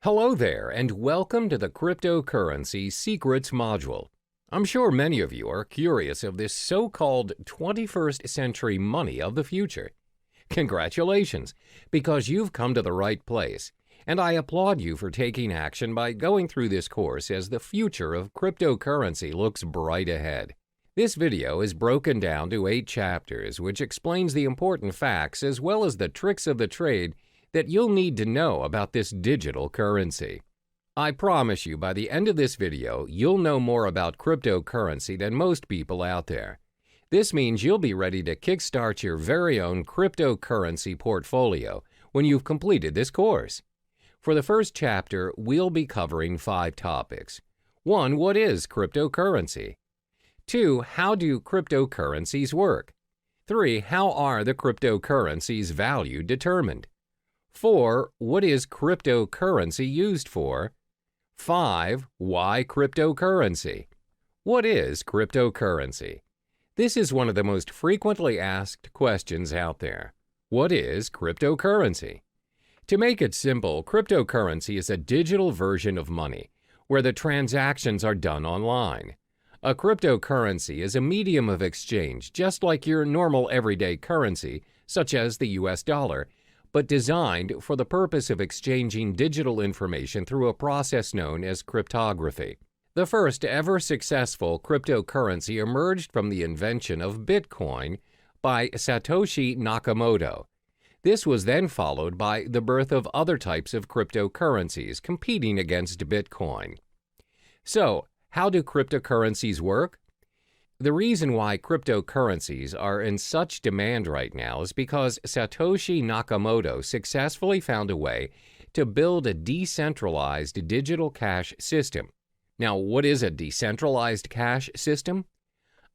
Hello there, and welcome to the Cryptocurrency Secrets module. I'm sure many of you are curious of this so-called 21st century money of the future. Congratulations, because you've come to the right place, and I applaud you for taking action by going through this course as the future of cryptocurrency looks bright ahead. This video is broken down to 8 chapters, which explains the important facts as well as the tricks of the trade that you'll need to know about this digital currency. I promise you by the end of this video, you'll know more about cryptocurrency than most people out there. This means you'll be ready to kickstart your very own cryptocurrency portfolio when you've completed this course. For the first chapter, we'll be covering 5 topics. 1. What is cryptocurrency? 2. How do cryptocurrencies work? 3. How are the cryptocurrency's value determined? 4. What is cryptocurrency used for? 5. Why cryptocurrency? What is cryptocurrency? This is one of the most frequently asked questions out there. What is cryptocurrency? To make it simple, cryptocurrency is a digital version of money where the transactions are done online. A cryptocurrency is a medium of exchange just like your normal everyday currency, such as the US dollar, but designed for the purpose of exchanging digital information through a process known as cryptography. The first ever successful cryptocurrency emerged from the invention of Bitcoin by Satoshi Nakamoto. This was then followed by the birth of other types of cryptocurrencies competing against Bitcoin. So, how do cryptocurrencies work? The reason why cryptocurrencies are in such demand right now is because Satoshi Nakamoto successfully found a way to build a decentralized digital cash system. Now, what is a decentralized cash system?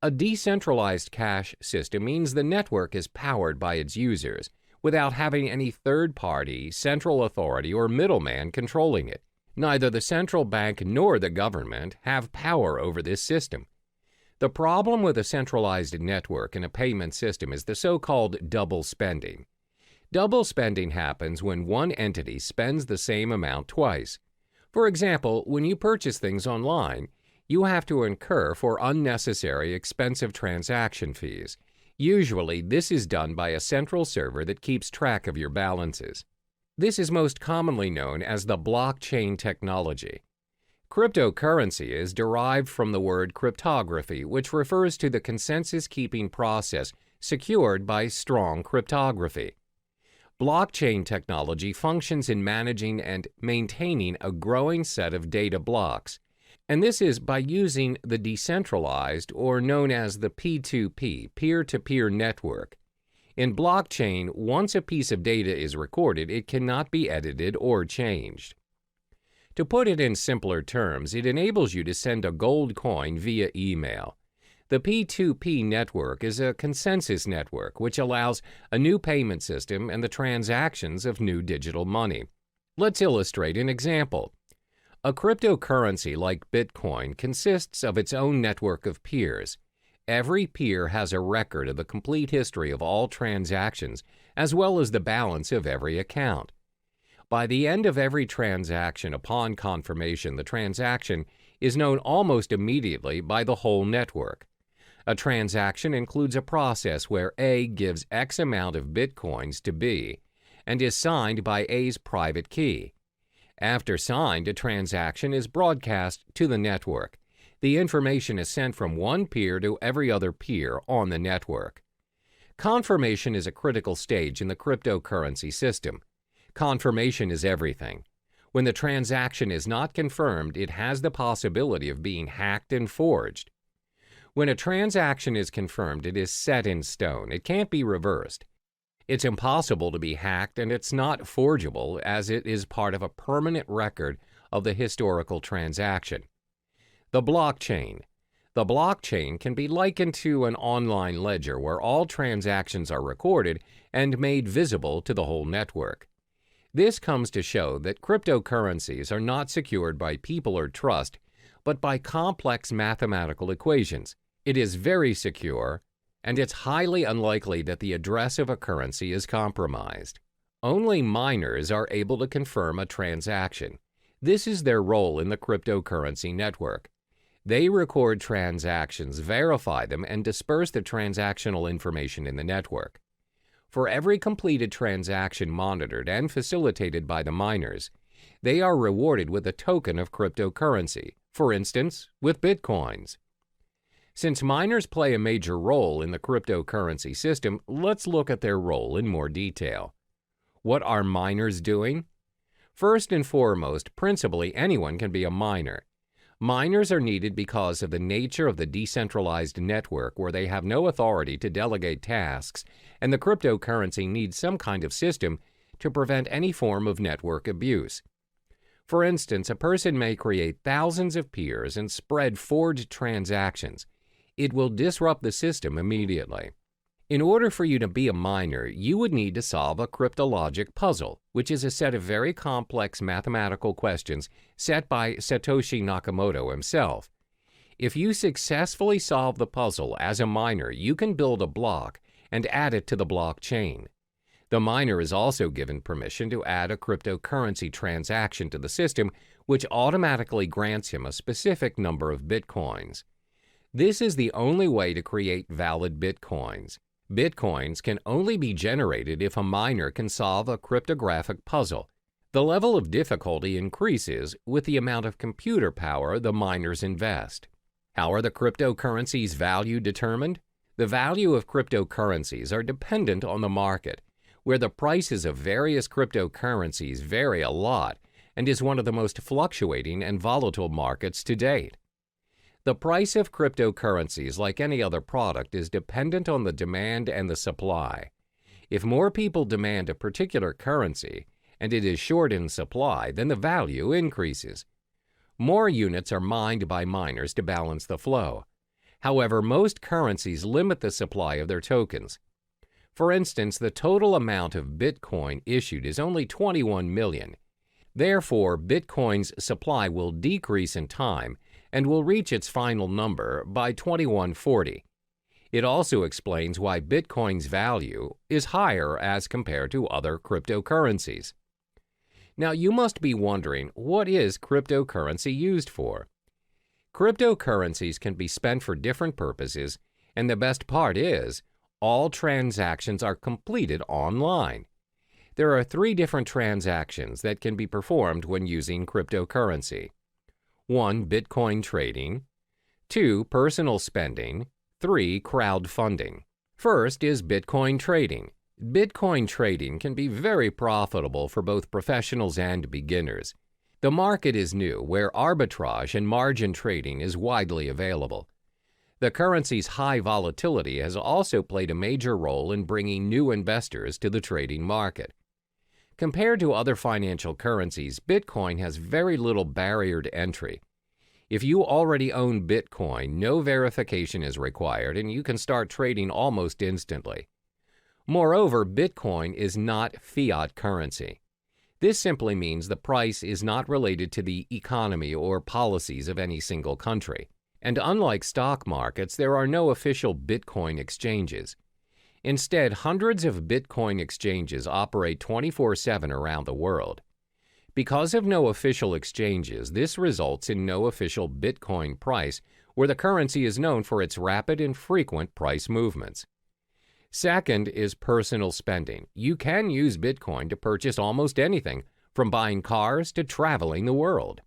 A decentralized cash system means the network is powered by its users without having any third-party, central authority, or middleman controlling it. Neither the central bank nor the government have power over this system. The problem with a centralized network and a payment system is the so-called double spending. Double spending happens when one entity spends the same amount twice. For example, when you purchase things online, you have to incur for unnecessary expensive transaction fees. Usually, this is done by a central server that keeps track of your balances. This is most commonly known as the blockchain technology. Cryptocurrency is derived from the word cryptography, which refers to the consensus-keeping process secured by strong cryptography. Blockchain technology functions in managing and maintaining a growing set of data blocks, and this is by using the decentralized, or known as the P2P, peer-to-peer network. In blockchain, once a piece of data is recorded, it cannot be edited or changed. To put it in simpler terms, it enables you to send a gold coin via email. The P2P network is a consensus network which allows a new payment system and the transactions of new digital money. Let's illustrate an example. A cryptocurrency like Bitcoin consists of its own network of peers. Every peer has a record of the complete history of all transactions as well as the balance of every account. By the end of every transaction upon confirmation, the transaction is known almost immediately by the whole network. A transaction includes a process where A gives X amount of Bitcoins to B and is signed by A's private key. After signed, a transaction is broadcast to the network. The information is sent from one peer to every other peer on the network. Confirmation is a critical stage in the cryptocurrency system. Confirmation is everything. When the transaction is not confirmed, it has the possibility of being hacked and forged. When a transaction is confirmed, it is set in stone. It can't be reversed. It's impossible to be hacked, and it's not forgeable as it is part of a permanent record of the historical transaction. The blockchain. The blockchain can be likened to an online ledger where all transactions are recorded and made visible to the whole network. This comes to show that cryptocurrencies are not secured by people or trust, but by complex mathematical equations. It is very secure, and it's highly unlikely that the address of a currency is compromised. Only miners are able to confirm a transaction. This is their role in the cryptocurrency network. They record transactions, verify them, and disperse the transactional information in the network. For every completed transaction monitored and facilitated by the miners, they are rewarded with a token of cryptocurrency, for instance, with bitcoins. Since miners play a major role in the cryptocurrency system, let's look at their role in more detail. What are miners doing? First and foremost, principally anyone can be a miner. Miners are needed because of the nature of the decentralized network where they have no authority to delegate tasks, and the cryptocurrency needs some kind of system to prevent any form of network abuse. For instance, a person may create thousands of peers and spread forged transactions. It will disrupt the system immediately. In order for you to be a miner, you would need to solve a cryptologic puzzle, which is a set of very complex mathematical questions set by Satoshi Nakamoto himself. If you successfully solve the puzzle as a miner, you can build a block and add it to the blockchain. The miner is also given permission to add a cryptocurrency transaction to the system, which automatically grants him a specific number of bitcoins. This is the only way to create valid bitcoins. Bitcoins can only be generated if a miner can solve a cryptographic puzzle. The level of difficulty increases with the amount of computer power the miners invest. How are the cryptocurrencies' value determined? The value of cryptocurrencies are dependent on the market, where the prices of various cryptocurrencies vary a lot and is one of the most fluctuating and volatile markets to date. The price of cryptocurrencies, like any other product, is dependent on the demand and the supply. If more people demand a particular currency and it is short in supply, then the value increases. More units are mined by miners to balance the flow. However, most currencies limit the supply of their tokens. For instance, the total amount of Bitcoin issued is only 21 million. Therefore, Bitcoin's supply will decrease in time and will reach its final number by 2140. It also explains why Bitcoin's value is higher as compared to other cryptocurrencies. Now, you must be wondering, what is cryptocurrency used for? Cryptocurrencies can be spent for different purposes, and the best part is, all transactions are completed online. There are 3 different transactions that can be performed when using cryptocurrency. 1. Bitcoin trading. 2. Personal spending. 3. Crowdfunding. First is Bitcoin trading. Bitcoin trading can be very profitable for both professionals and beginners. The market is new, where arbitrage and margin trading is widely available. The currency's high volatility has also played a major role in bringing new investors to the trading market. Compared to other financial currencies, Bitcoin has very little barrier to entry. If you already own Bitcoin, no verification is required and you can start trading almost instantly. Moreover, Bitcoin is not fiat currency. This simply means the price is not related to the economy or policies of any single country. And unlike stock markets, there are no official Bitcoin exchanges. Instead, hundreds of Bitcoin exchanges operate 24/7 around the world. Because of no official exchanges, this results in no official Bitcoin price, where the currency is known for its rapid and frequent price movements. Second is personal spending. You can use Bitcoin to purchase almost anything, from buying cars to traveling the world.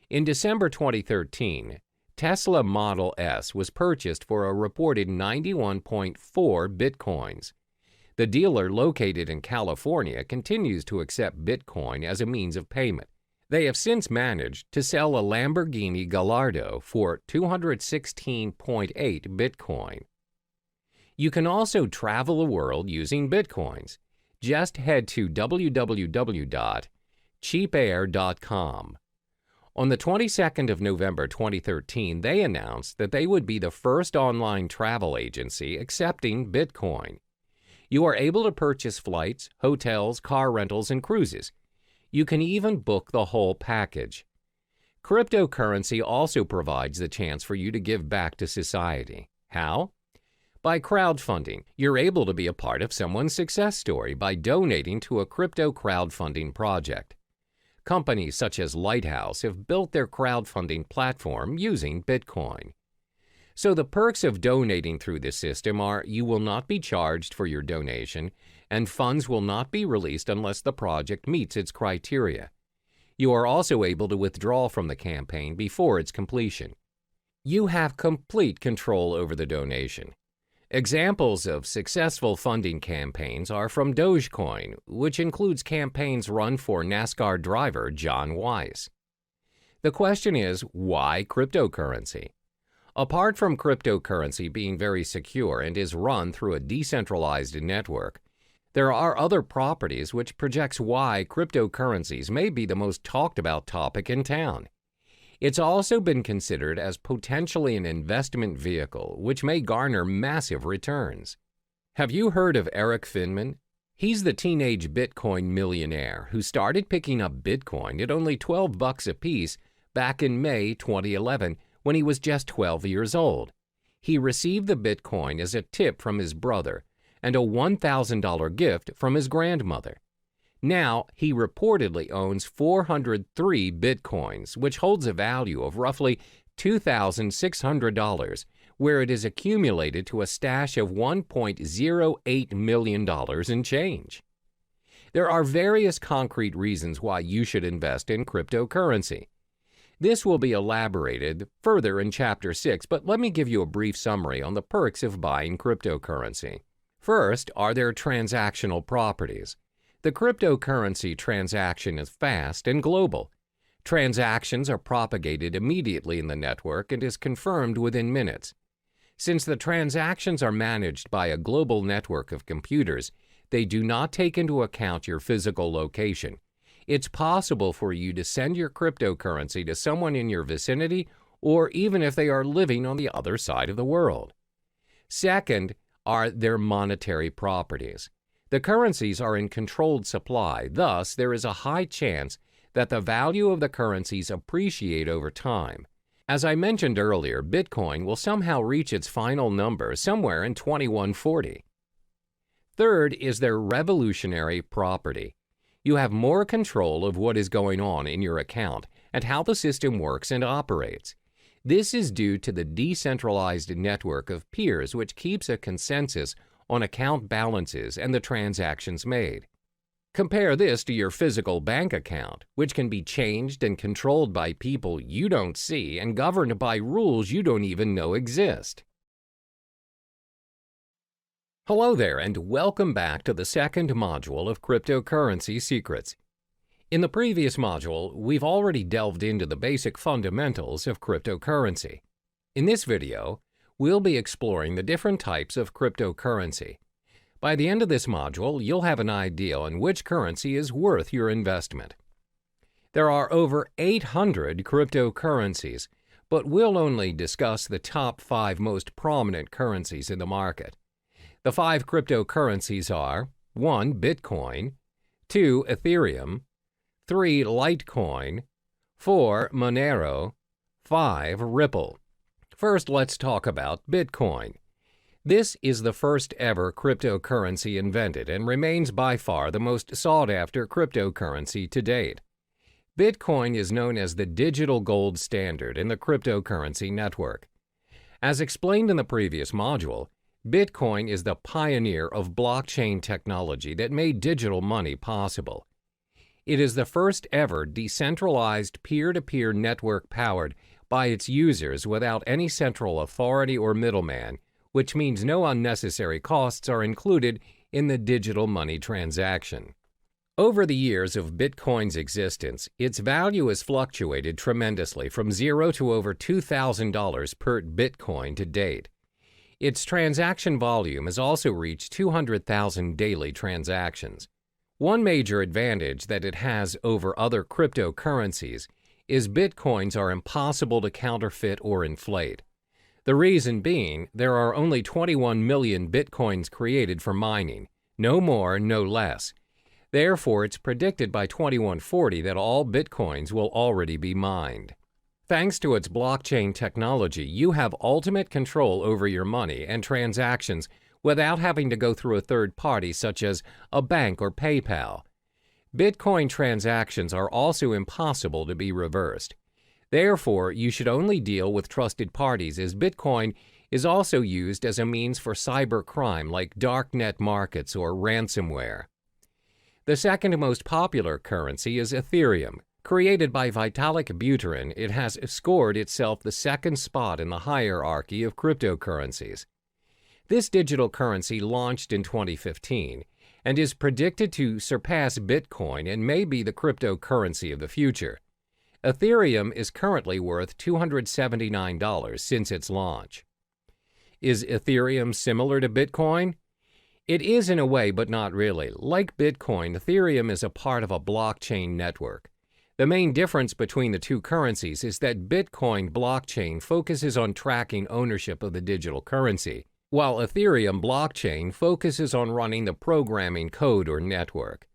In December 2013, Tesla Model S was purchased for a reported 91.4 Bitcoins. The dealer, located in California, continues to accept Bitcoin as a means of payment. They have since managed to sell a Lamborghini Gallardo for 216.8 Bitcoin. You can also travel the world using Bitcoins. Just head to www.cheapair.com. On the 22nd of November 2013, they announced that they would be the first online travel agency accepting Bitcoin. You are able to purchase flights, hotels, car rentals, and cruises. You can even book the whole package. Cryptocurrency also provides the chance for you to give back to society. How? By crowdfunding. You're able to be a part of someone's success story by donating to a crypto crowdfunding project. Companies such as Lighthouse have built their crowdfunding platform using Bitcoin. So the perks of donating through this system are you will not be charged for your donation, and funds will not be released unless the project meets its criteria. You are also able to withdraw from the campaign before its completion. You have complete control over the donation. Examples of successful funding campaigns are from Dogecoin, which includes campaigns run for NASCAR driver John Weiss. The question is, why cryptocurrency? Apart from cryptocurrency being very secure and is run through a decentralized network, there are other properties which projects why cryptocurrencies may be the most talked about topic in town. It's also been considered as potentially an investment vehicle which may garner massive returns. Have you heard of Eric Finman? He's the teenage Bitcoin millionaire who started picking up Bitcoin at only $12 a piece back in May 2011 when he was just 12 years old. He received the Bitcoin as a tip from his brother and a $1,000 gift from his grandmother. Now, he reportedly owns 403 Bitcoins, which holds a value of roughly $2,600, where it is accumulated to a stash of $1.08 million in change. There are various concrete reasons why you should invest in cryptocurrency. This will be elaborated further in Chapter 6, but let me give you a brief summary on the perks of buying cryptocurrency. First are their transactional properties. The cryptocurrency transaction is fast and global. Transactions are propagated immediately in the network and is confirmed within minutes. Since the transactions are managed by a global network of computers, they do not take into account your physical location. It's possible for you to send your cryptocurrency to someone in your vicinity or even if they are living on the other side of the world. Second are their monetary properties. The currencies are in controlled supply, thus there is a high chance that the value of the currencies appreciate over time. As I mentioned earlier, Bitcoin will somehow reach its final number somewhere in 2140. Third is their revolutionary property. You have more control of what is going on in your account and how the system works and operates. This is due to the decentralized network of peers which keeps a consensus on account balances and the transactions made. Compare this to your physical bank account, which can be changed and controlled by people you don't see and governed by rules you don't even know exist. Hello there, and welcome back to the second module of Cryptocurrency Secrets. In the previous module, we've already delved into the basic fundamentals of cryptocurrency. In this video, we'll be exploring the different types of cryptocurrency. By the end of this module, you'll have an idea on which currency is worth your investment. There are over 800 cryptocurrencies, but we'll only discuss the top 5 most prominent currencies in the market. The 5 cryptocurrencies are 1. Bitcoin, 2. Ethereum, 3. Litecoin, 4. Monero, 5. Ripple. First, let's talk about Bitcoin. This is the first ever cryptocurrency invented and remains by far the most sought-after cryptocurrency to date. Bitcoin is known as the digital gold standard in the cryptocurrency network. As explained in the previous module, Bitcoin is the pioneer of blockchain technology that made digital money possible. It is the first ever decentralized peer-to-peer network powered by its users without any central authority or middleman, which means no unnecessary costs are included in the digital money transaction. Over the years of Bitcoin's existence, its value has fluctuated tremendously from $0 to over $2,000 per Bitcoin to date. Its transaction volume has also reached 200,000 daily transactions. One major advantage that it has over other cryptocurrencies is Bitcoins are impossible to counterfeit or inflate. The reason being, there are only 21 million Bitcoins created for mining, no more, no less. Therefore, it's predicted by 2140 that all Bitcoins will already be mined. Thanks to its blockchain technology, you have ultimate control over your money and transactions without having to go through a third party such as a bank or PayPal. Bitcoin transactions are also impossible to be reversed. Therefore, you should only deal with trusted parties, as Bitcoin is also used as a means for cybercrime like darknet markets or ransomware. The second most popular currency is Ethereum. Created by Vitalik Buterin, it has scored itself the second spot in the hierarchy of cryptocurrencies. This digital currency launched in 2015 and is predicted to surpass Bitcoin and may be the cryptocurrency of the future. Ethereum is currently worth $279 since its launch. Is Ethereum similar to Bitcoin? It is in a way, but not really. Like Bitcoin, Ethereum is a part of a blockchain network. The main difference between the two currencies is that Bitcoin blockchain focuses on tracking ownership of the digital currency, while Ethereum blockchain focuses on running the programming code or network.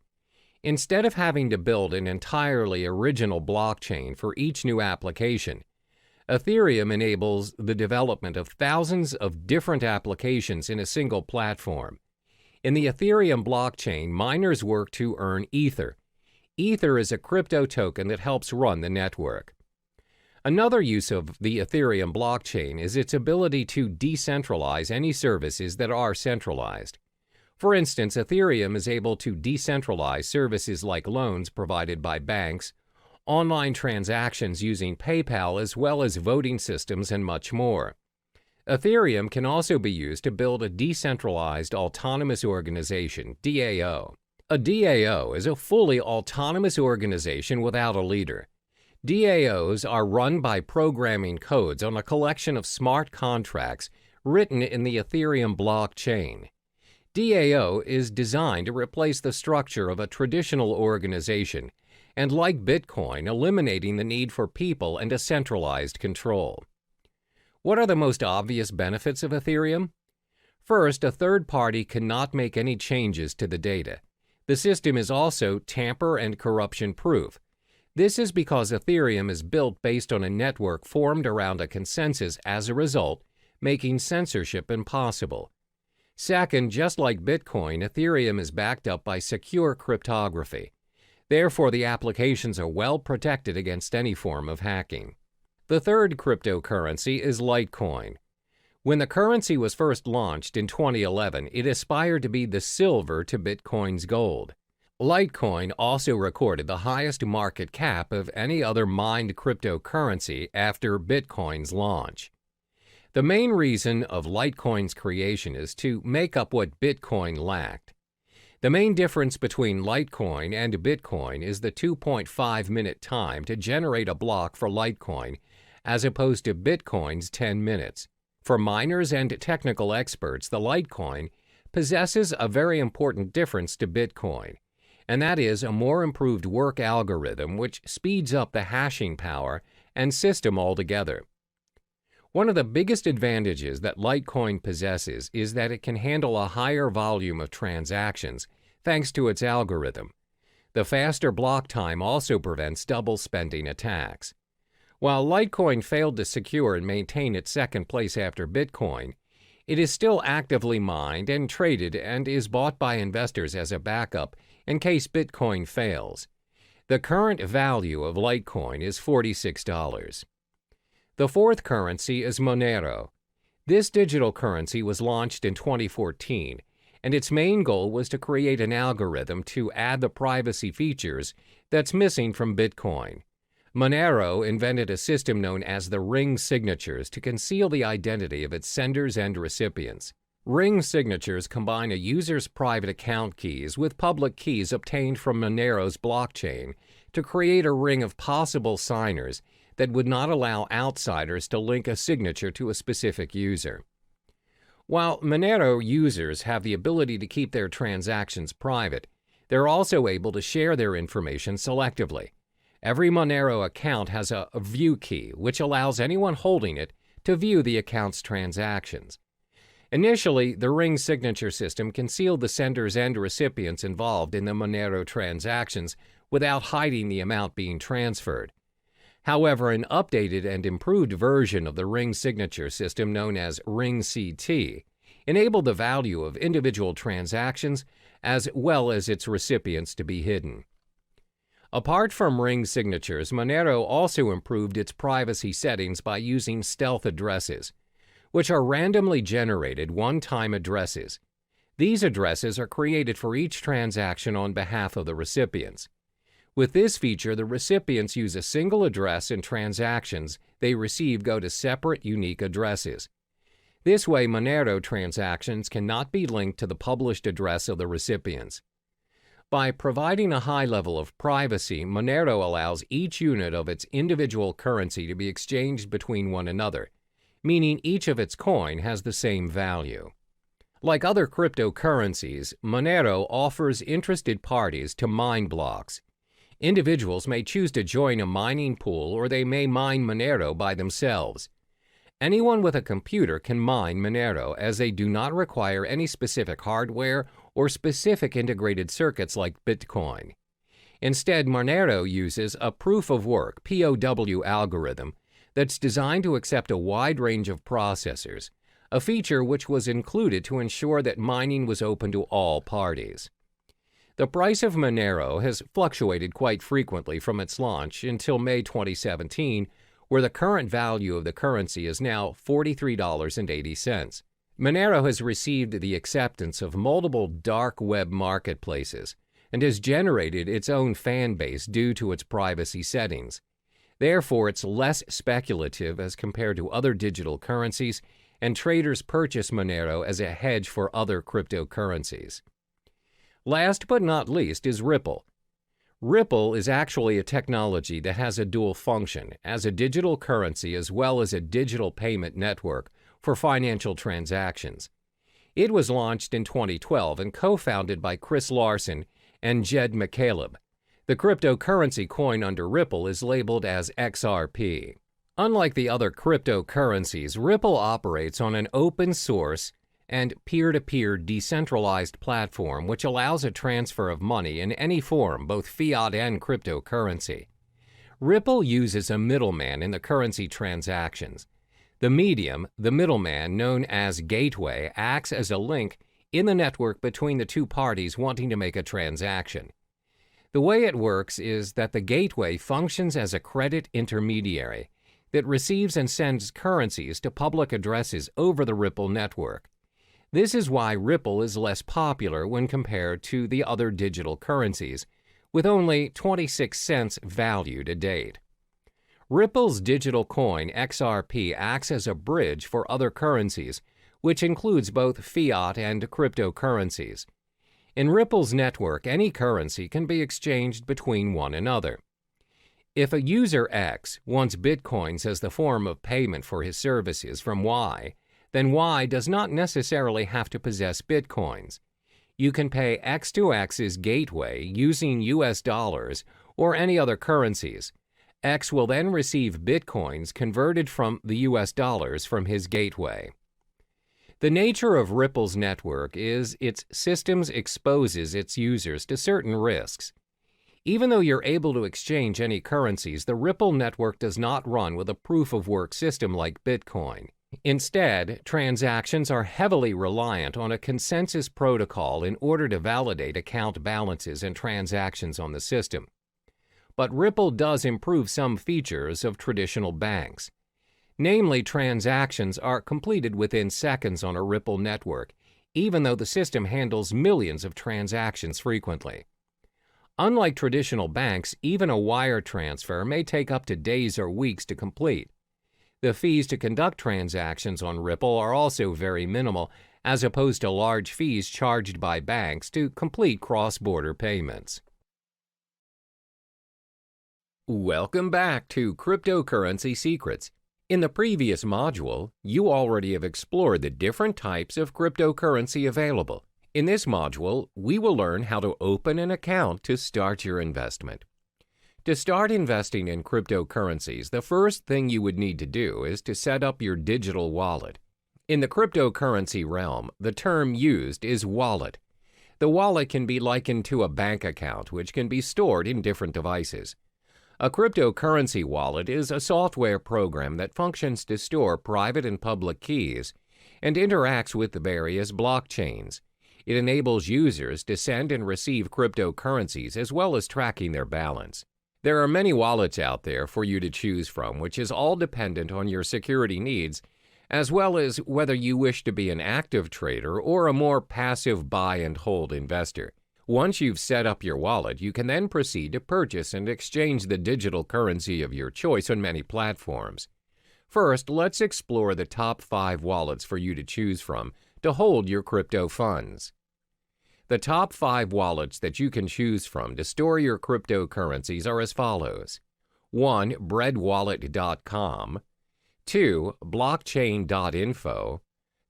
Instead of having to build an entirely original blockchain for each new application, Ethereum enables the development of thousands of different applications in a single platform. In the Ethereum blockchain, miners work to earn Ether. Ether is a crypto token that helps run the network. Another use of the Ethereum blockchain is its ability to decentralize any services that are centralized. For instance, Ethereum is able to decentralize services like loans provided by banks, online transactions using PayPal, as well as voting systems and much more. Ethereum can also be used to build a decentralized autonomous organization, DAO. A DAO is a fully autonomous organization without a leader. DAOs are run by programming codes on a collection of smart contracts written in the Ethereum blockchain. DAO is designed to replace the structure of a traditional organization and, like Bitcoin, eliminating the need for people and a centralized control. What are the most obvious benefits of Ethereum? First, a third party cannot make any changes to the data. The system is also tamper and corruption proof. This is because Ethereum is built based on a network formed around a consensus, as a result, making censorship impossible. Second, just like Bitcoin, Ethereum is backed up by secure cryptography. Therefore, the applications are well protected against any form of hacking. The third cryptocurrency is Litecoin. When the currency was first launched in 2011, it aspired to be the silver to Bitcoin's gold. Litecoin also recorded the highest market cap of any other mined cryptocurrency after Bitcoin's launch. The main reason of Litecoin's creation is to make up what Bitcoin lacked. The main difference between Litecoin and Bitcoin is the 2.5-minute time to generate a block for Litecoin, as opposed to Bitcoin's 10 minutes. For miners and technical experts, the Litecoin possesses a very important difference to Bitcoin, and that is a more improved work algorithm which speeds up the hashing power and system altogether. One of the biggest advantages that Litecoin possesses is that it can handle a higher volume of transactions thanks to its algorithm. The faster block time also prevents double spending attacks. While Litecoin failed to secure and maintain its second place after Bitcoin, it is still actively mined and traded and is bought by investors as a backup in case Bitcoin fails. The current value of Litecoin is $46. The fourth currency is Monero. This digital currency was launched in 2014, and its main goal was to create an algorithm to add the privacy features that's missing from Bitcoin. Monero invented a system known as the ring signatures to conceal the identity of its senders and recipients. Ring signatures combine a user's private account keys with public keys obtained from Monero's blockchain to create a ring of possible signers that would not allow outsiders to link a signature to a specific user. While Monero users have the ability to keep their transactions private, they're also able to share their information selectively. Every Monero account has a view key, which allows anyone holding it to view the account's transactions. Initially, the ring signature system concealed the senders and recipients involved in the Monero transactions without hiding the amount being transferred. However, an updated and improved version of the ring signature system, known as Ring CT, enabled the value of individual transactions as well as its recipients to be hidden. Apart from ring signatures, Monero also improved its privacy settings by using stealth addresses, which are randomly generated one-time addresses. These addresses are created for each transaction on behalf of the recipients. With this feature, the recipients use a single address and transactions they receive go to separate, unique addresses. This way, Monero transactions cannot be linked to the published address of the recipients. By providing a high level of privacy, Monero allows each unit of its individual currency to be exchanged between one another, meaning each of its coin has the same value. Like other cryptocurrencies, Monero offers interested parties to mine blocks. Individuals may choose to join a mining pool, or they may mine Monero by themselves. Anyone with a computer can mine Monero, as they do not require any specific hardware or specific integrated circuits like Bitcoin. Instead, Monero uses a proof-of-work (POW) algorithm that's designed to accept a wide range of processors, a feature which was included to ensure that mining was open to all parties. The price of Monero has fluctuated quite frequently from its launch until May 2017, where the current value of the currency is now $43.80. Monero has received the acceptance of multiple dark web marketplaces and has generated its own fan base due to its privacy settings. Therefore, it's less speculative as compared to other digital currencies, and traders purchase Monero as a hedge for other cryptocurrencies. Last but not least is Ripple. Ripple is actually a technology that has a dual function as a digital currency as well as a digital payment network for financial transactions. It was launched in 2012 and co-founded by Chris Larsen and Jed McCaleb. The cryptocurrency coin under Ripple is labeled as XRP. Unlike the other cryptocurrencies, Ripple operates on an open source and peer-to-peer decentralized platform which allows a transfer of money in any form, both fiat and cryptocurrency. Ripple uses a middleman in the currency transactions. The medium, the middleman known as gateway, acts as a link in the network between the two parties wanting to make a transaction. The way it works is that the gateway functions as a credit intermediary that receives and sends currencies to public addresses over the Ripple network. This is why Ripple is less popular when compared to the other digital currencies, with only 26 cents value to date. Ripple's digital coin XRP acts as a bridge for other currencies, which includes both fiat and cryptocurrencies. In Ripple's network, any currency can be exchanged between one another. If a user X wants Bitcoins as the form of payment for his services from Y, then Y does not necessarily have to possess Bitcoins. You can pay X to X's gateway using US dollars or any other currencies. X will then receive Bitcoins converted from the US dollars from his gateway. The nature of Ripple's network is its systems exposes its users to certain risks. Even though you're able to exchange any currencies, the Ripple network does not run with a proof-of-work system like Bitcoin. Instead, transactions are heavily reliant on a consensus protocol in order to validate account balances and transactions on the system. But Ripple does improve some features of traditional banks. Namely, transactions are completed within seconds on a Ripple network, even though the system handles millions of transactions frequently. Unlike traditional banks, even a wire transfer may take up to days or weeks to complete. The fees to conduct transactions on Ripple are also very minimal, as opposed to large fees charged by banks to complete cross-border payments. Welcome back to Cryptocurrency Secrets. In the previous module, you already have explored the different types of cryptocurrency available. In this module, we will learn how to open an account to start your investment. To start investing in cryptocurrencies, the first thing you would need to do is to set up your digital wallet. In the cryptocurrency realm, the term used is wallet. The wallet can be likened to a bank account, which can be stored in different devices. A cryptocurrency wallet is a software program that functions to store private and public keys and interacts with the various blockchains. It enables users to send and receive cryptocurrencies as well as tracking their balance. There are many wallets out there for you to choose from, which is all dependent on your security needs, as well as whether you wish to be an active trader or a more passive buy and hold investor. Once you've set up your wallet, you can then proceed to purchase and exchange the digital currency of your choice on many platforms. First, let's explore the top 5 wallets for you to choose from to hold your crypto funds. The top 5 wallets that you can choose from to store your cryptocurrencies are as follows. 1. breadwallet.com. 2. blockchain.info.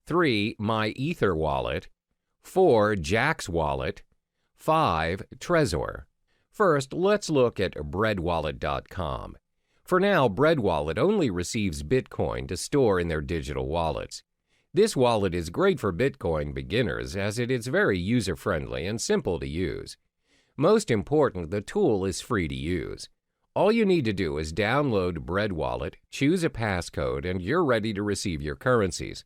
3. MyEtherWallet. 4. Jaxx Wallet. 5. Trezor. First, let's look at breadwallet.com. For now, BreadWallet only receives Bitcoin to store in their digital wallets. This wallet is great for Bitcoin beginners as it is very user-friendly and simple to use. Most important, the tool is free to use. All you need to do is download BreadWallet, choose a passcode, and you're ready to receive your currencies.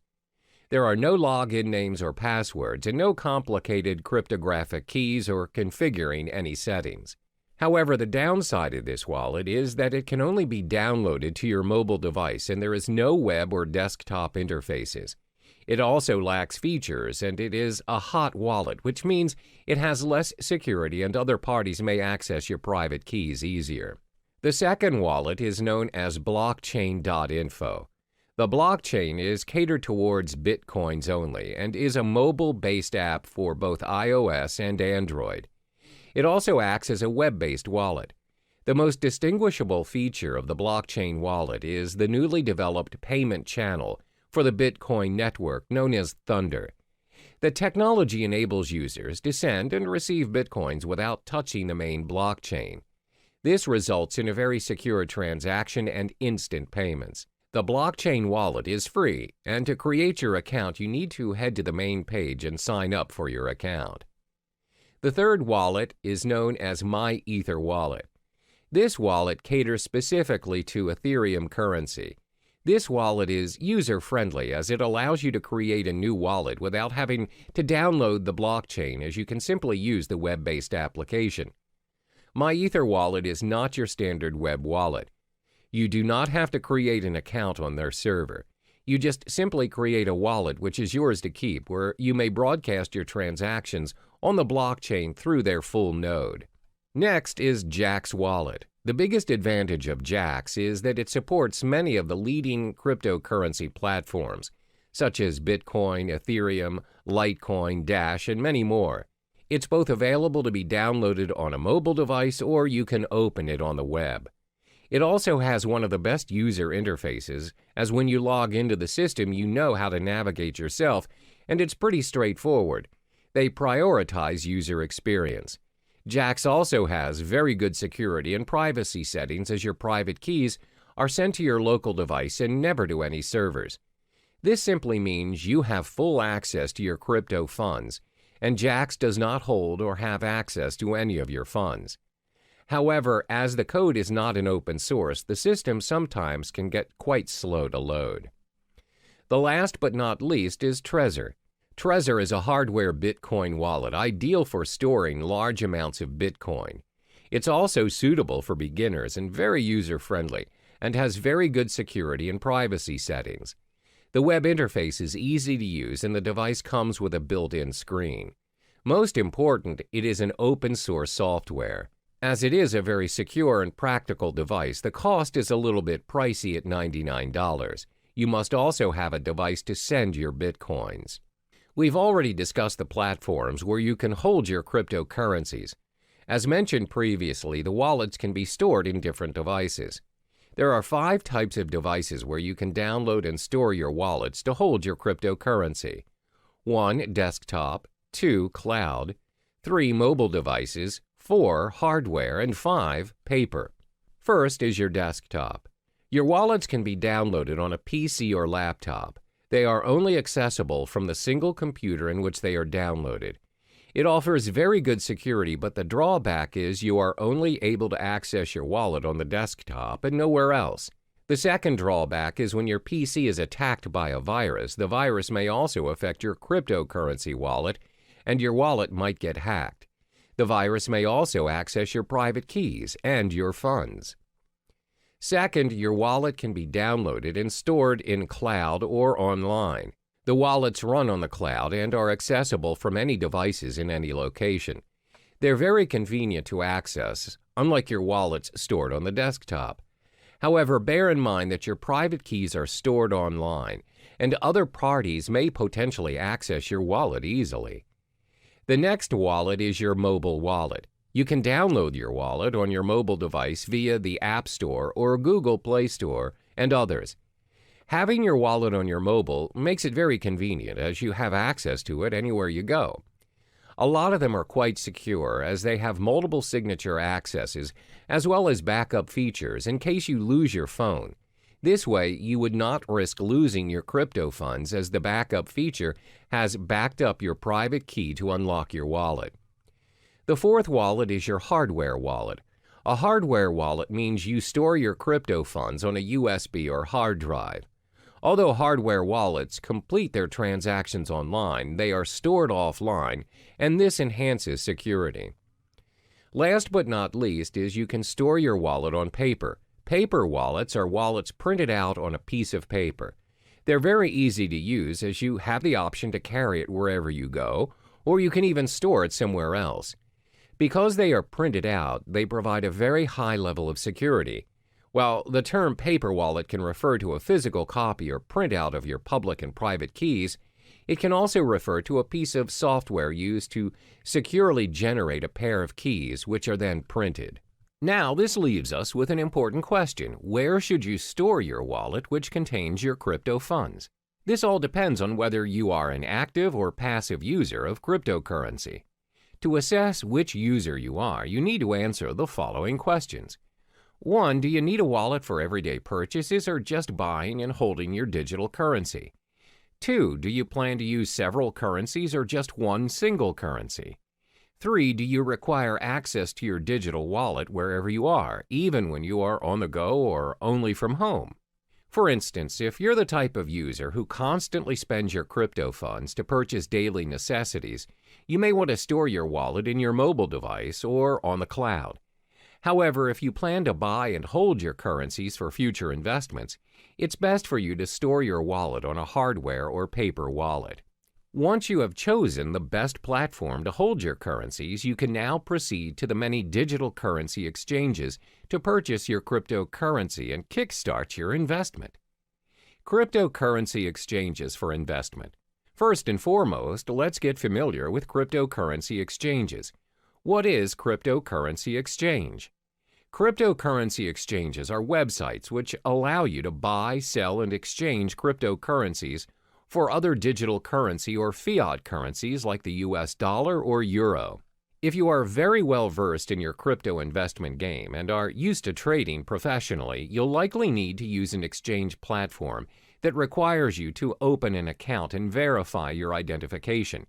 There are no login names or passwords and no complicated cryptographic keys or configuring any settings. However, the downside of this wallet is that it can only be downloaded to your mobile device and there is no web or desktop interfaces. It also lacks features and it is a hot wallet, which means it has less security and other parties may access your private keys easier. The second wallet is known as blockchain.info. The blockchain is catered towards Bitcoins only and is a mobile-based app for both iOS and Android. It also acts as a web-based wallet. The most distinguishable feature of the blockchain wallet is the newly developed payment channel for the Bitcoin network known as Thunder. The technology enables users to send and receive Bitcoins without touching the main blockchain. This results in a very secure transaction and instant payments. The blockchain wallet is free, and to create your account, you need to head to the main page and sign up for your account. The third wallet is known as MyEtherWallet. This wallet caters specifically to Ethereum currency. This wallet is user-friendly as it allows you to create a new wallet without having to download the blockchain, as you can simply use the web-based application. MyEtherWallet is not your standard web wallet. You do not have to create an account on their server. You just simply create a wallet which is yours to keep, where you may broadcast your transactions on the blockchain through their full node. Next is Jaxx Wallet. The biggest advantage of Jaxx is that it supports many of the leading cryptocurrency platforms, such as Bitcoin, Ethereum, Litecoin, Dash, and many more. It's both available to be downloaded on a mobile device or you can open it on the web. It also has one of the best user interfaces, as when you log into the system, you know how to navigate yourself, and it's pretty straightforward. They prioritize user experience. Jaxx also has very good security and privacy settings, as your private keys are sent to your local device and never to any servers. This simply means you have full access to your crypto funds, and Jaxx does not hold or have access to any of your funds. However, as the code is not an open source, the system sometimes can get quite slow to load. The last but not least is Trezor. Trezor is a hardware Bitcoin wallet ideal for storing large amounts of Bitcoin. It's also suitable for beginners and very user-friendly, and has very good security and privacy settings. The web interface is easy to use and the device comes with a built-in screen. Most important, it is an open-source software. As it is a very secure and practical device, the cost is a little bit pricey at $99. You must also have a device to send your Bitcoins. We've already discussed the platforms where you can hold your cryptocurrencies. As mentioned previously, the wallets can be stored in different devices. There are 5 types of devices where you can download and store your wallets to hold your cryptocurrency. 1. Desktop. 2. Cloud. 3. Mobile devices. 4. Hardware. And 5. Paper. First is your desktop. Your wallets can be downloaded on a PC or laptop. They are only accessible from the single computer in which they are downloaded. It offers very good security, but the drawback is you are only able to access your wallet on the desktop and nowhere else. The second drawback is when your PC is attacked by a virus, the virus may also affect your cryptocurrency wallet, and your wallet might get hacked. The virus may also access your private keys and your funds. Second, your wallet can be downloaded and stored in cloud or online. The wallets run on the cloud and are accessible from any devices in any location. They're very convenient to access, unlike your wallets stored on the desktop. However, bear in mind that your private keys are stored online, and other parties may potentially access your wallet easily. The next wallet is your mobile wallet. You can download your wallet on your mobile device via the App Store or Google Play Store and others. Having your wallet on your mobile makes it very convenient as you have access to it anywhere you go. A lot of them are quite secure as they have multiple signature accesses as well as backup features in case you lose your phone. This way, you would not risk losing your crypto funds as the backup feature has backed up your private key to unlock your wallet. The fourth wallet is your hardware wallet. A hardware wallet means you store your crypto funds on a USB or hard drive. Although hardware wallets complete their transactions online, they are stored offline, and this enhances security. Last but not least is you can store your wallet on paper. Paper wallets are wallets printed out on a piece of paper. They're very easy to use as you have the option to carry it wherever you go, or you can even store it somewhere else. Because they are printed out, they provide a very high level of security. While the term paper wallet can refer to a physical copy or printout of your public and private keys, it can also refer to a piece of software used to securely generate a pair of keys, which are then printed. Now, this leaves us with an important question. Where should you store your wallet which contains your crypto funds? This all depends on whether you are an active or passive user of cryptocurrency. To assess which user you are, you need to answer the following questions. 1. Do you need a wallet for everyday purchases or just buying and holding your digital currency? 2. Do you plan to use several currencies or just one single currency? 3. Do you require access to your digital wallet wherever you are, even when you are on the go or only from home? For instance, if you're the type of user who constantly spends your crypto funds to purchase daily necessities, you may want to store your wallet in your mobile device or on the cloud. However, if you plan to buy and hold your currencies for future investments, it's best for you to store your wallet on a hardware or paper wallet. Once you have chosen the best platform to hold your currencies, you can now proceed to the many digital currency exchanges to purchase your cryptocurrency and kickstart your investment. Cryptocurrency exchanges for investment. First and foremost, let's get familiar with cryptocurrency exchanges. What is cryptocurrency exchange? Cryptocurrency exchanges are websites which allow you to buy, sell, and exchange cryptocurrencies for other digital currency or fiat currencies like the US dollar or euro. If you are very well versed in your crypto investment game and are used to trading professionally, you'll likely need to use an exchange platform that requires you to open an account and verify your identification.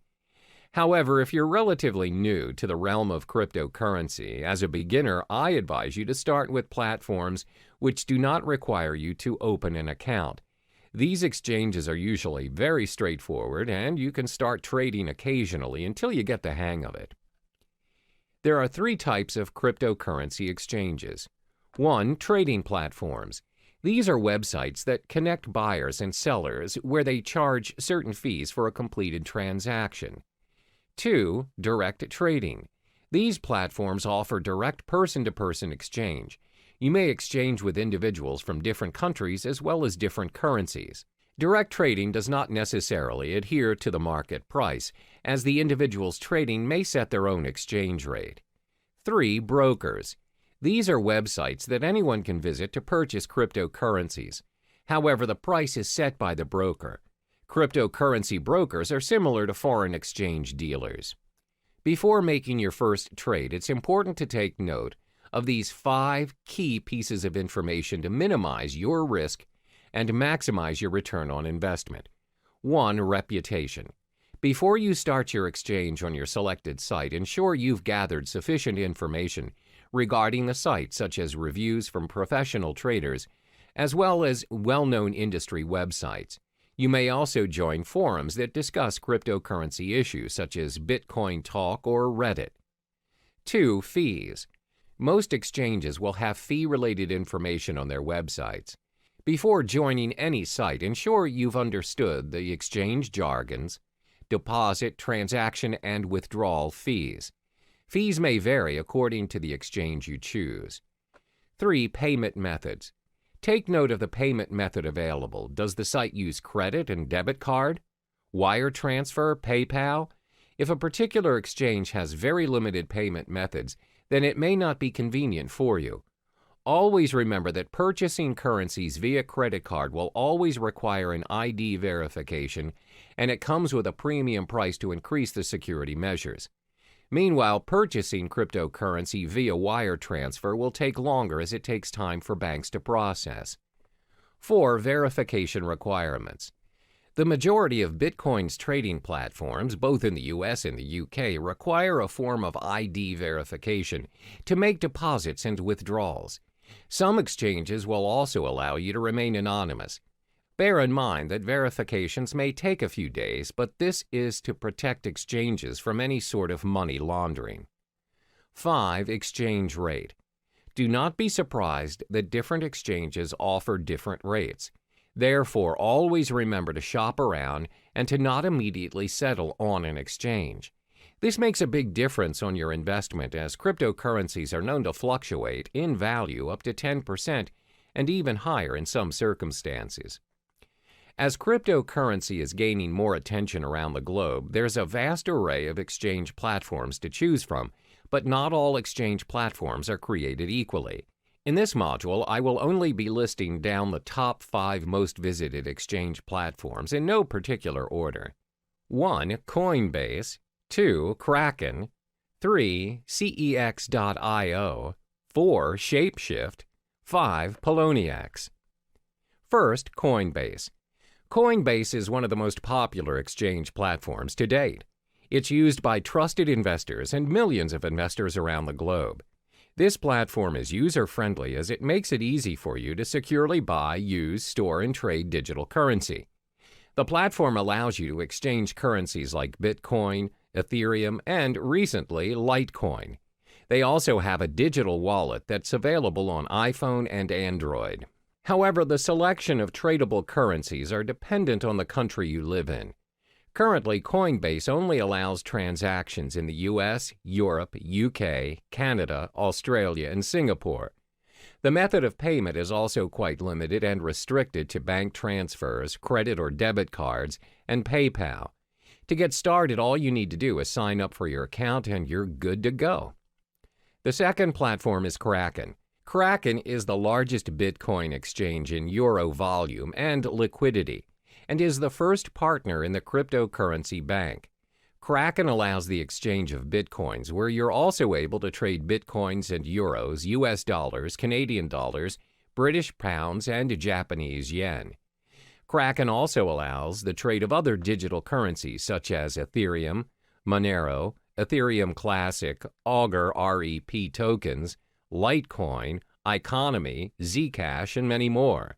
However, if you're relatively new to the realm of cryptocurrency, as a beginner, I advise you to start with platforms which do not require you to open an account. These exchanges are usually very straightforward, and you can start trading occasionally until you get the hang of it. There are 3 types of cryptocurrency exchanges. 1. Trading platforms. These are websites that connect buyers and sellers where they charge certain fees for a completed transaction. 2. Direct trading. These platforms offer direct person-to-person exchange. You may exchange with individuals from different countries as well as different currencies. Direct trading does not necessarily adhere to the market price, as the individuals trading may set their own exchange rate. 3. Brokers. These are websites that anyone can visit to purchase cryptocurrencies. However, the price is set by the broker. Cryptocurrency brokers are similar to foreign exchange dealers. Before making your first trade, it's important to take note of these 5 key pieces of information to minimize your risk and maximize your return on investment. 1. Reputation. Before you start your exchange on your selected site, ensure you've gathered sufficient information regarding the site, such as reviews from professional traders, as well as well-known industry websites. You may also join forums that discuss cryptocurrency issues such as Bitcoin Talk or Reddit. 2. Fees. Most exchanges will have fee-related information on their websites. Before joining any site, ensure you've understood the exchange jargons, deposit, transaction, and withdrawal fees. Fees may vary according to the exchange you choose. 3. Payment methods. Take note of the payment method available. Does the site use credit and debit card, wire transfer, PayPal? If a particular exchange has very limited payment methods, then it may not be convenient for you. Always remember that purchasing currencies via credit card will always require an ID verification, and it comes with a premium price to increase the security measures. Meanwhile, purchasing cryptocurrency via wire transfer will take longer as it takes time for banks to process. 4. Verification requirements. The majority of Bitcoin's trading platforms, both in the US and the UK, require a form of ID verification to make deposits and withdrawals. Some exchanges will also allow you to remain anonymous. Bear in mind that verifications may take a few days, but this is to protect exchanges from any sort of money laundering. 5. Exchange rate. Do not be surprised that different exchanges offer different rates. Therefore, always remember to shop around and to not immediately settle on an exchange. This makes a big difference on your investment, as cryptocurrencies are known to fluctuate in value up to 10% and even higher in some circumstances. As cryptocurrency is gaining more attention around the globe, there's a vast array of exchange platforms to choose from, but not all exchange platforms are created equally. In this module, I will only be listing down the top 5 most visited exchange platforms in no particular order. 1. Coinbase. 2. Kraken. 3. CEX.io. 4. Shapeshift. 5. Poloniex. First, Coinbase. Coinbase is one of the most popular exchange platforms to date. It's used by trusted investors and millions of investors around the globe. This platform is user-friendly as it makes it easy for you to securely buy, use, store, and trade digital currency. The platform allows you to exchange currencies like Bitcoin, Ethereum, and recently, Litecoin. They also have a digital wallet that's available on iPhone and Android. However, the selection of tradable currencies are dependent on the country you live in. Currently, Coinbase only allows transactions in the US, Europe, UK, Canada, Australia, and Singapore. The method of payment is also quite limited and restricted to bank transfers, credit or debit cards, and PayPal. To get started, all you need to do is sign up for your account and you're good to go. The second platform is Kraken. Kraken is the largest Bitcoin exchange in euro volume and liquidity, and is the first partner in the cryptocurrency bank. Kraken allows the exchange of Bitcoins, where you're also able to trade Bitcoins and euros, US dollars, Canadian dollars, British pounds, and Japanese yen. Kraken also allows the trade of other digital currencies such as Ethereum, Monero, Ethereum Classic, Augur REP tokens, Litecoin, Economy, Zcash, and many more.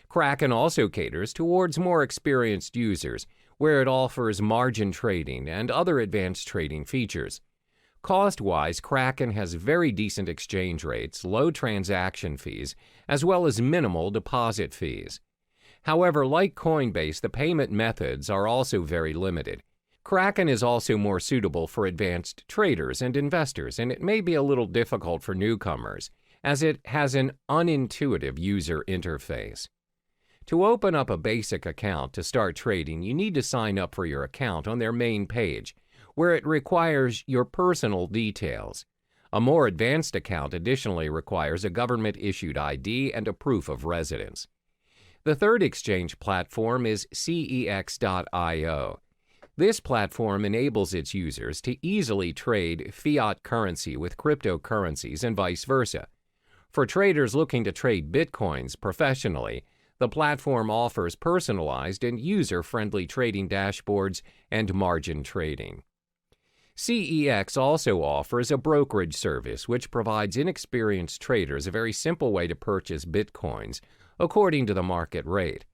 Kraken also caters towards more experienced users, where it offers margin trading and other advanced trading features. Cost-wise, Kraken has very decent exchange rates, low transaction fees, as well as minimal deposit fees. However, like Coinbase, the payment methods are also very limited. Kraken is also more suitable for advanced traders and investors, and it may be a little difficult for newcomers, as it has an unintuitive user interface. To open up a basic account to start trading, you need to sign up for your account on their main page, where it requires your personal details. A more advanced account additionally requires a government-issued ID and a proof of residence. The third exchange platform is CEX.io. This platform enables its users to easily trade fiat currency with cryptocurrencies and vice versa. For traders looking to trade Bitcoins professionally, the platform offers personalized and user-friendly trading dashboards and margin trading. CEX also offers a brokerage service which provides inexperienced traders a very simple way to purchase Bitcoins according to the market rate.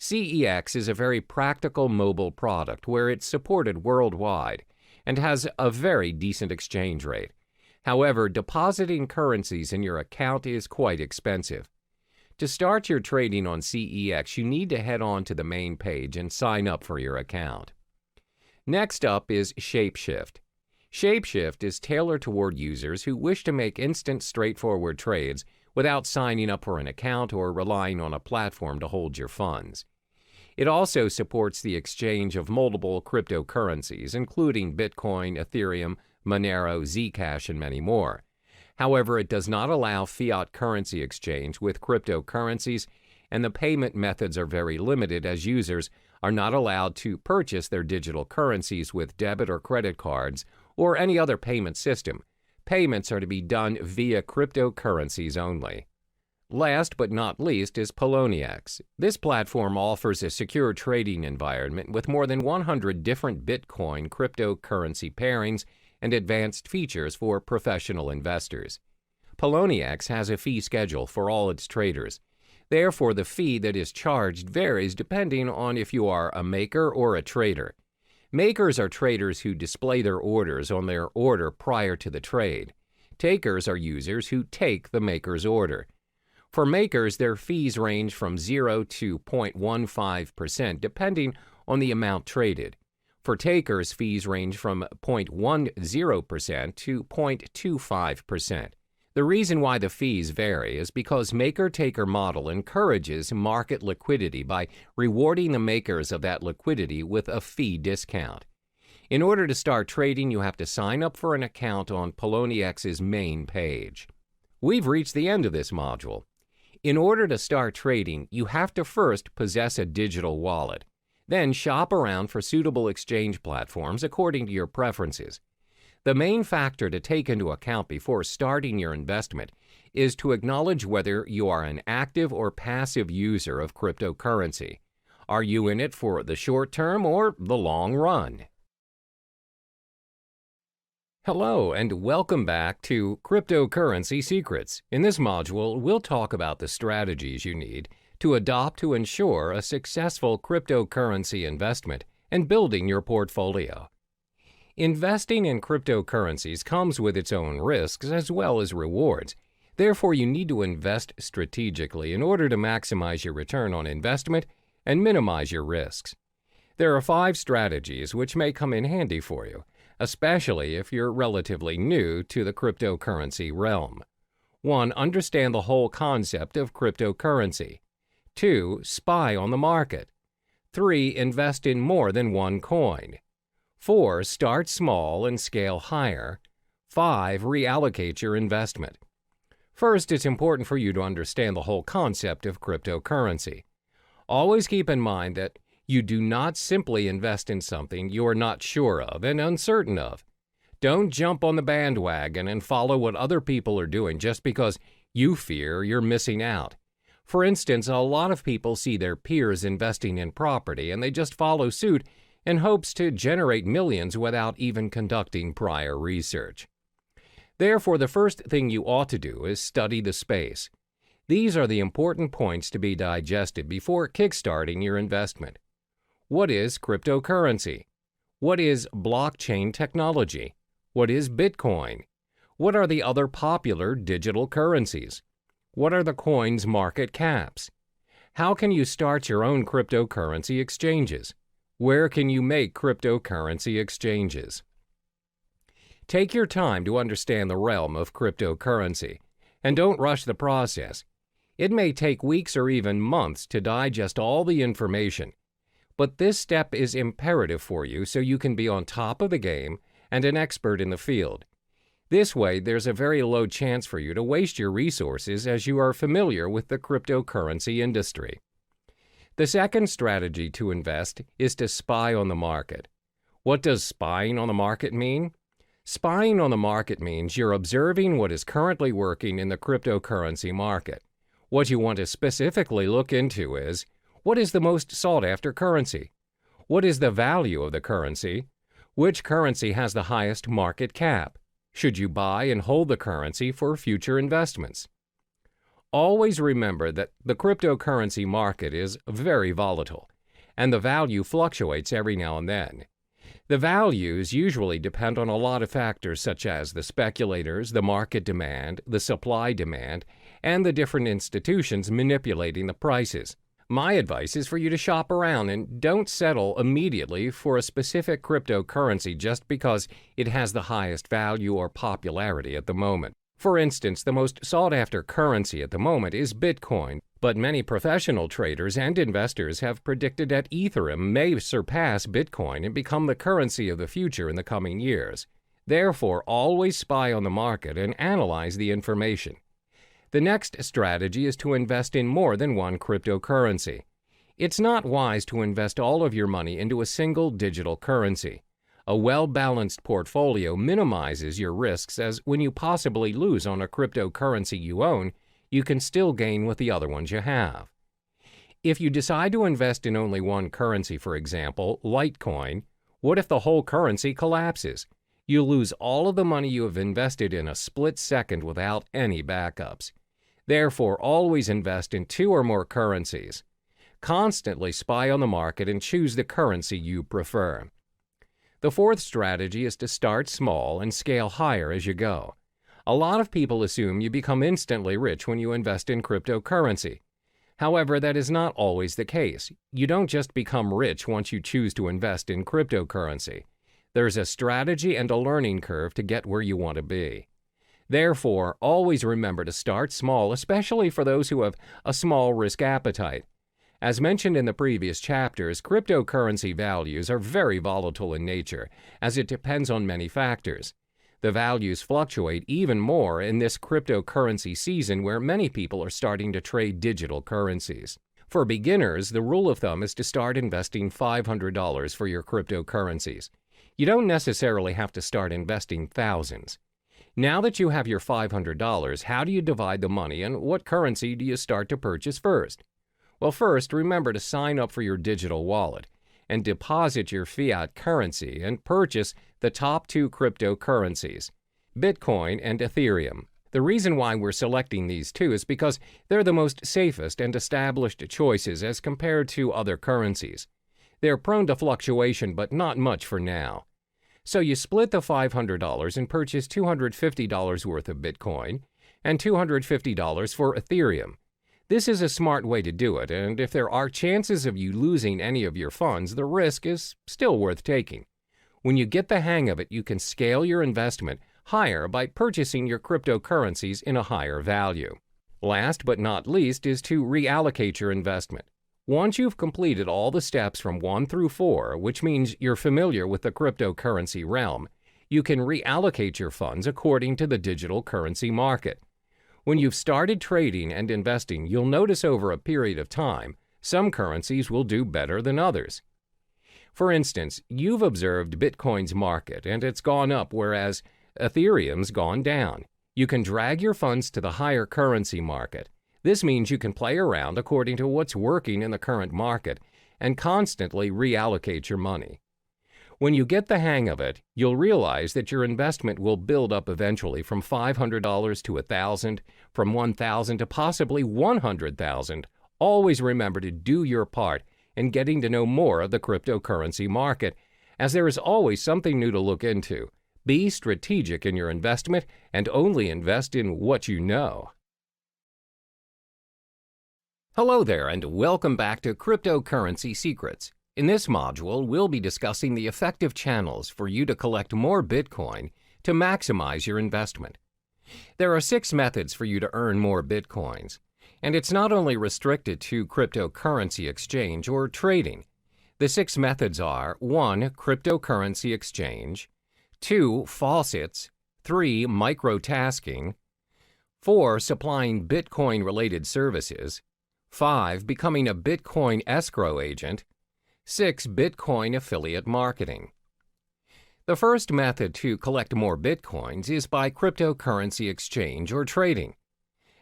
CEX is a very practical mobile product where it's supported worldwide and has a very decent exchange rate. However, depositing currencies in your account is quite expensive. To start your trading on CEX, you need to head on to the main page and sign up for your account. Next up is Shapeshift. Shapeshift is tailored toward users who wish to make instant, straightforward trades without signing up for an account or relying on a platform to hold your funds. It also supports the exchange of multiple cryptocurrencies, including Bitcoin, Ethereum, Monero, Zcash, and many more. However, it does not allow fiat currency exchange with cryptocurrencies, and the payment methods are very limited as users are not allowed to purchase their digital currencies with debit or credit cards or any other payment system. Payments are to be done via cryptocurrencies only. Last but not least is Poloniex. This platform offers a secure trading environment with more than 100 different Bitcoin cryptocurrency pairings and advanced features for professional investors. Poloniex has a fee schedule for all its traders. Therefore, the fee that is charged varies depending on if you are a maker or a trader. Makers are traders who display their orders on their order prior to the trade. Takers are users who take the maker's order. For makers, their fees range from 0 to 0.15% depending on the amount traded. For takers, fees range from 0.10% to 0.25%. The reason why the fees vary is because maker-taker model encourages market liquidity by rewarding the makers of that liquidity with a fee discount. In order to start trading, you have to sign up for an account on PolonieX's main page. We've reached the end of this module. In order to start trading, you have to first possess a digital wallet. Then shop around for suitable exchange platforms according to your preferences. The main factor to take into account before starting your investment is to acknowledge whether you are an active or passive user of cryptocurrency. Are you in it for the short term or the long run? Hello and welcome back to Cryptocurrency Secrets. In this module, we'll talk about the strategies you need to adopt to ensure a successful cryptocurrency investment and building your portfolio. Investing in cryptocurrencies comes with its own risks as well as rewards. Therefore, you need to invest strategically in order to maximize your return on investment and minimize your risks. There are 5 strategies which may come in handy for you, especially if you're relatively new to the cryptocurrency realm. 1. Understand the whole concept of cryptocurrency. 2. Spy on the market. 3. Invest in more than one coin. 4. Start small and scale higher. 5. Reallocate your investment. First, it's important for you to understand the whole concept of cryptocurrency. Always keep in mind that you do not simply invest in something you are not sure of and uncertain of. Don't jump on the bandwagon and follow what other people are doing just because you fear you're missing out. For instance, a lot of people see their peers investing in property and they just follow suit in hopes to generate millions without even conducting prior research. Therefore, the first thing you ought to do is study the space. These are the important points to be digested before kickstarting your investment. What is cryptocurrency? What is blockchain technology? What is Bitcoin? What are the other popular digital currencies? What are the coins' market caps? How can you start your own cryptocurrency exchanges? Where can you make cryptocurrency exchanges? Take your time to understand the realm of cryptocurrency, and don't rush the process. It may take weeks or even months to digest all the information, but this step is imperative for you so you can be on top of the game and an expert in the field. This way, there's a very low chance for you to waste your resources as you are familiar with the cryptocurrency industry. The second strategy to invest is to spy on the market. What does spying on the market mean? Spying on the market means you're observing what is currently working in the cryptocurrency market. What you want to specifically look into is, what is the most sought-after currency? What is the value of the currency? Which currency has the highest market cap? Should you buy and hold the currency for future investments? Always remember that the cryptocurrency market is very volatile, and the value fluctuates every now and then. The values usually depend on a lot of factors such as the speculators, the market demand, the supply demand, and the different institutions manipulating the prices. My advice is for you to shop around and don't settle immediately for a specific cryptocurrency just because it has the highest value or popularity at the moment. For instance, the most sought-after currency at the moment is Bitcoin, but many professional traders and investors have predicted that Ethereum may surpass Bitcoin and become the currency of the future in the coming years. Therefore, always spy on the market and analyze the information. The next strategy is to invest in more than one cryptocurrency. It's not wise to invest all of your money into a single digital currency. A well-balanced portfolio minimizes your risks, as when you possibly lose on a cryptocurrency you own, you can still gain with the other ones you have. If you decide to invest in only one currency, for example, Litecoin, what if the whole currency collapses? You'll lose all of the money you have invested in a split second without any backups. Therefore, always invest in two or more currencies. Constantly spy on the market and choose the currency you prefer. The fourth strategy is to start small and scale higher as you go. A lot of people assume you become instantly rich when you invest in cryptocurrency. However, that is not always the case. You don't just become rich once you choose to invest in cryptocurrency. There's a strategy and a learning curve to get where you want to be. Therefore, always remember to start small, especially for those who have a small risk appetite. As mentioned in the previous chapters, cryptocurrency values are very volatile in nature, as it depends on many factors. The values fluctuate even more in this cryptocurrency season where many people are starting to trade digital currencies. For beginners, the rule of thumb is to start investing $500 for your cryptocurrencies. You don't necessarily have to start investing thousands. Now that you have your $500, how do you divide the money and what currency do you start to purchase first? Well, first, remember to sign up for your digital wallet and deposit your fiat currency and purchase the top two cryptocurrencies, Bitcoin and Ethereum. The reason why we're selecting these two is because they're the most safest and established choices as compared to other currencies. They're prone to fluctuation, but not much for now. So you split the $500 and purchase $250 worth of Bitcoin and $250 for Ethereum. This is a smart way to do it, and if there are chances of you losing any of your funds, the risk is still worth taking. When you get the hang of it, you can scale your investment higher by purchasing your cryptocurrencies in a higher value. Last but not least is to reallocate your investment. Once you've completed all the steps from 1 through 4, which means you're familiar with the cryptocurrency realm, you can reallocate your funds according to the digital currency market. When you've started trading and investing, you'll notice over a period of time, some currencies will do better than others. For instance, you've observed Bitcoin's market and it's gone up, whereas Ethereum's gone down. You can drag your funds to the higher currency market. This means you can play around according to what's working in the current market and constantly reallocate your money. When you get the hang of it, you'll realize that your investment will build up eventually from $500 to $1,000, from $1,000 to possibly $100,000. Always remember to do your part in getting to know more of the cryptocurrency market, as there is always something new to look into. Be strategic in your investment and only invest in what you know. Hello there, and welcome back to Cryptocurrency Secrets. In this module, we'll be discussing the effective channels for you to collect more Bitcoin to maximize your investment. There are 6 methods for you to earn more Bitcoins, and it's not only restricted to cryptocurrency exchange or trading. The 6 methods are 1. Cryptocurrency exchange, 2. Faucets, 3. Microtasking, 4. Supplying Bitcoin-related services, 5. Becoming a Bitcoin escrow agent, 6. Bitcoin affiliate marketing. The first method to collect more Bitcoins is by cryptocurrency exchange or trading.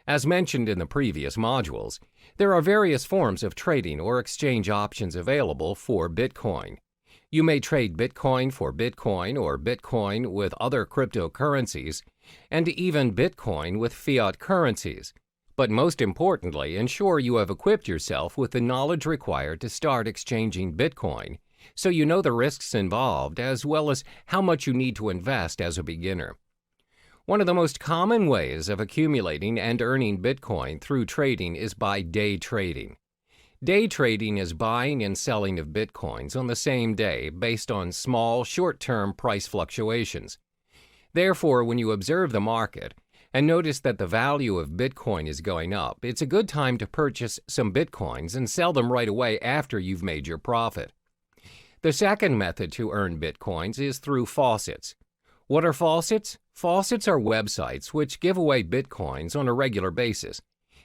As mentioned in the previous modules, there are various forms of trading or exchange options available for Bitcoin. You may trade Bitcoin for Bitcoin or Bitcoin with other cryptocurrencies, and even Bitcoin with fiat currencies. But most importantly, ensure you have equipped yourself with the knowledge required to start exchanging Bitcoin, so you know the risks involved as well as how much you need to invest as a beginner. One of the most common ways of accumulating and earning Bitcoin through trading is by day trading. Day trading is buying and selling of Bitcoins on the same day based on small, short-term price fluctuations. Therefore, when you observe the market and notice that the value of Bitcoin is going up, it's a good time to purchase some Bitcoins and sell them right away after you've made your profit. The second method to earn Bitcoins is through faucets. What are faucets? Faucets are websites which give away Bitcoins on a regular basis.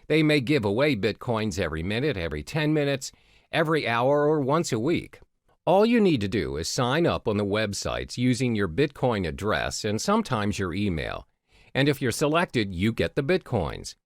They may give away Bitcoins every minute, every 10 minutes, every hour, or once a week. All you need to do is sign up on the websites using your Bitcoin address and sometimes your email. And if you're selected, you get the Bitcoins.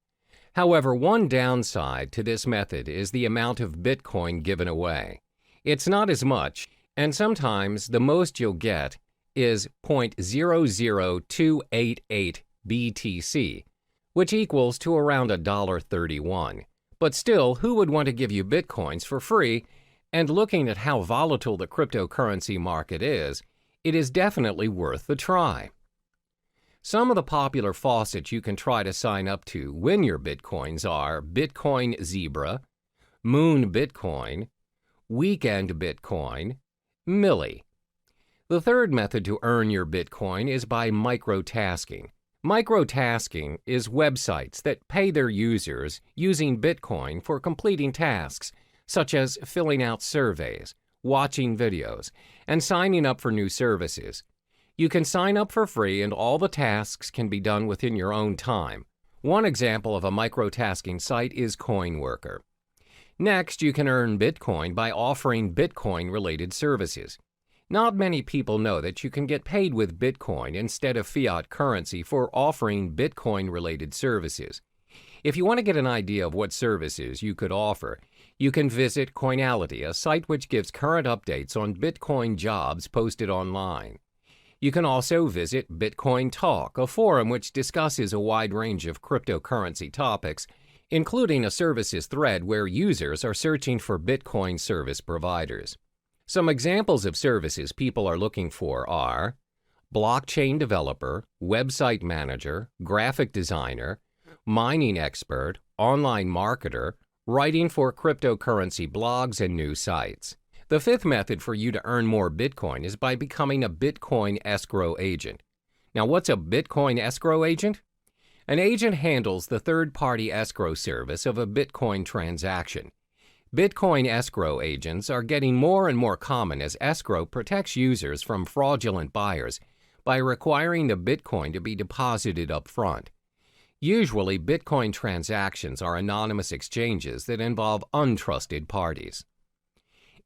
However, one downside to this method is the amount of Bitcoin given away. It's not as much, and sometimes the most you'll get is 0.00288 BTC, which equals to around $1.31. But still, who would want to give you Bitcoins for free? And looking at how volatile the cryptocurrency market is, it is definitely worth the try. Some of the popular faucets you can try to sign up to win your Bitcoins are Bitcoin Zebra, Moon Bitcoin, Weekend Bitcoin, Milli. The third method to earn your Bitcoin is by microtasking. Microtasking is websites that pay their users using Bitcoin for completing tasks, such as filling out surveys, watching videos, and signing up for new services. You can sign up for free and all the tasks can be done within your own time. One example of a microtasking site is CoinWorker. Next, you can earn Bitcoin by offering Bitcoin-related services. Not many people know that you can get paid with Bitcoin instead of fiat currency for offering Bitcoin-related services. If you want to get an idea of what services you could offer, you can visit Coinality, a site which gives current updates on Bitcoin jobs posted online. You can also visit Bitcoin Talk, a forum which discusses a wide range of cryptocurrency topics, including a services thread where users are searching for Bitcoin service providers. Some examples of services people are looking for are blockchain developer, website manager, graphic designer, mining expert, online marketer, writing for cryptocurrency blogs and new sites. The fifth method for you to earn more Bitcoin is by becoming a Bitcoin escrow agent. Now, what's a Bitcoin escrow agent? An agent handles the third-party escrow service of a Bitcoin transaction. Bitcoin escrow agents are getting more and more common as escrow protects users from fraudulent buyers by requiring the Bitcoin to be deposited up front. Usually, Bitcoin transactions are anonymous exchanges that involve untrusted parties.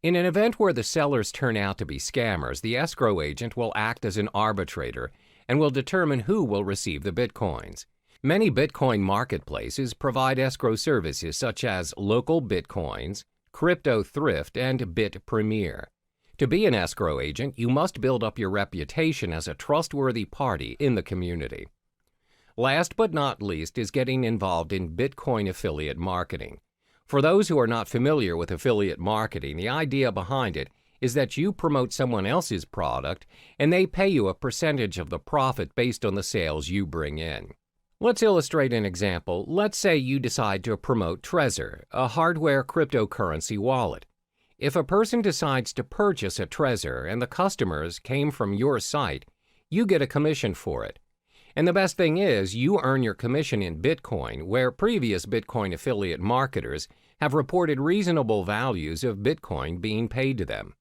In an event where the sellers turn out to be scammers, the escrow agent will act as an arbitrator and will determine who will receive the Bitcoins. Many Bitcoin marketplaces provide escrow services such as Local Bitcoins, Crypto Thrift, and Bit Premier. To be an escrow agent, you must build up your reputation as a trustworthy party in the community. Last but not least is getting involved in Bitcoin affiliate marketing. For those who are not familiar with affiliate marketing, the idea behind it is that you promote someone else's product and they pay you a percentage of the profit based on the sales you bring in. Let's illustrate an example. Let's say you decide to promote Trezor, a hardware cryptocurrency wallet. If a person decides to purchase a Trezor and the customers came from your site, you get a commission for it. And the best thing is, you earn your commission in Bitcoin, where previous Bitcoin affiliate marketers have reported reasonable values of Bitcoin being paid to them.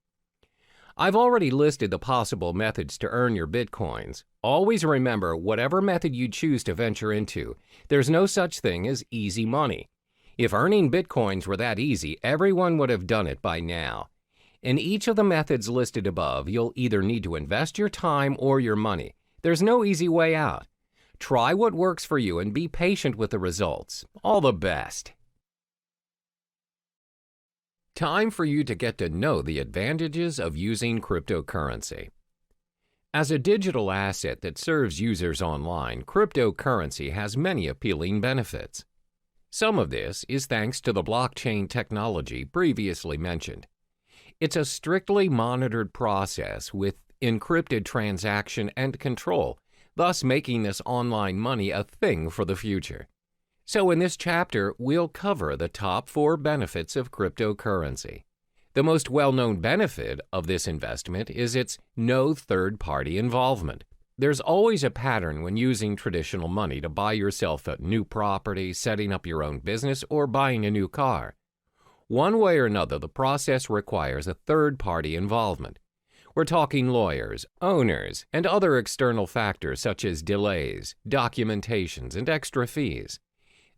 I've already listed the possible methods to earn your Bitcoins. Always remember, whatever method you choose to venture into, there's no such thing as easy money. If earning Bitcoins were that easy, everyone would have done it by now. In each of the methods listed above, you'll either need to invest your time or your money. There's no easy way out. Try what works for you and be patient with the results. All the best. Time for you to get to know the advantages of using cryptocurrency. As a digital asset that serves users online, cryptocurrency has many appealing benefits. Some of this is thanks to the blockchain technology previously mentioned. It's a strictly monitored process with encrypted transaction and control, thus making this online money a thing for the future. So in this chapter, we'll cover the top 4 benefits of cryptocurrency. The most well-known benefit of this investment is its no third-party involvement. There's always a pattern when using traditional money to buy yourself a new property, setting up your own business, or buying a new car. One way or another, the process requires a third-party involvement. We're talking lawyers, owners, and other external factors such as delays, documentations, and extra fees.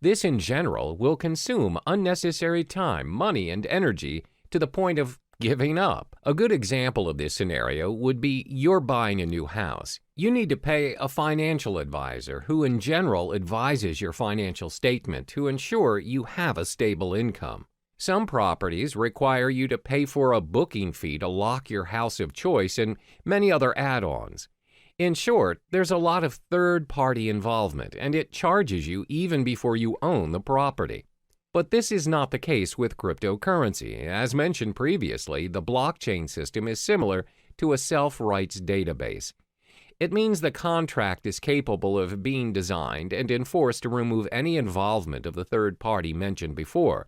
This, in general, will consume unnecessary time, money, and energy to the point of giving up. A good example of this scenario would be you're buying a new house. You need to pay a financial advisor who, in general, advises your financial statement to ensure you have a stable income. Some properties require you to pay for a booking fee to lock your house of choice and many other add-ons. In short, there's a lot of third-party involvement, and it charges you even before you own the property. But this is not the case with cryptocurrency. As mentioned previously, the blockchain system is similar to a self-rights database. It means the contract is capable of being designed and enforced to remove any involvement of the third party mentioned before.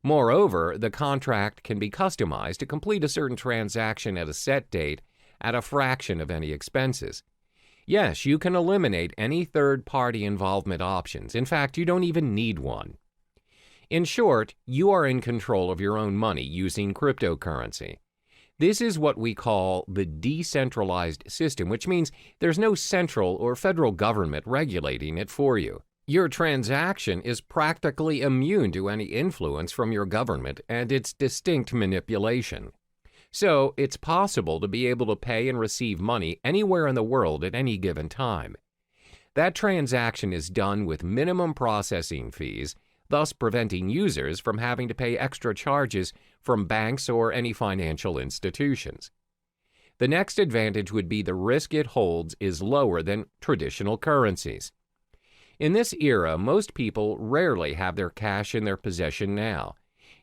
Moreover, the contract can be customized to complete a certain transaction at a set date at a fraction of any expenses. Yes, you can eliminate any third-party involvement options. In fact, you don't even need one. In short, you are in control of your own money using cryptocurrency. This is what we call the decentralized system, which means there's no central or federal government regulating it for you. Your transaction is practically immune to any influence from your government and its distinct manipulation. So, it's possible to be able to pay and receive money anywhere in the world at any given time. That transaction is done with minimum processing fees, thus preventing users from having to pay extra charges from banks or any financial institutions. The next advantage would be the risk it holds is lower than traditional currencies. In this era, most people rarely have their cash in their possession now.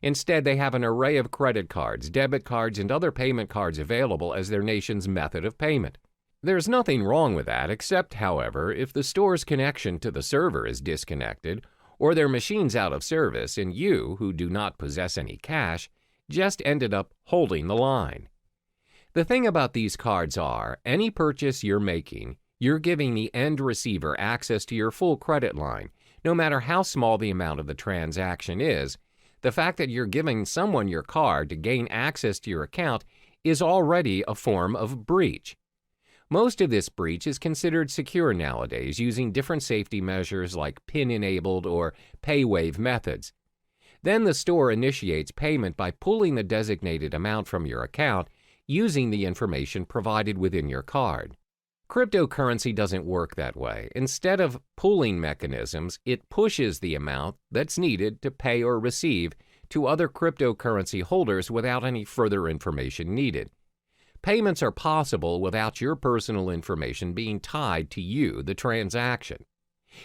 Instead, they have an array of credit cards, debit cards, and other payment cards available as their nation's method of payment. There's nothing wrong with that, except, however, if the store's connection to the server is disconnected, or their machine's out of service, and you, who do not possess any cash, just ended up holding the line. The thing about these cards are, any purchase you're making, you're giving the end receiver access to your full credit line, no matter how small the amount of the transaction is. The fact that you're giving someone your card to gain access to your account is already a form of breach. Most of this breach is considered secure nowadays, using different safety measures like PIN-enabled or pay-wave methods. Then the store initiates payment by pulling the designated amount from your account using the information provided within your card. Cryptocurrency doesn't work that way. Instead of pooling mechanisms, it pushes the amount that's needed to pay or receive to other cryptocurrency holders without any further information needed. Payments are possible without your personal information being tied to you, the transaction.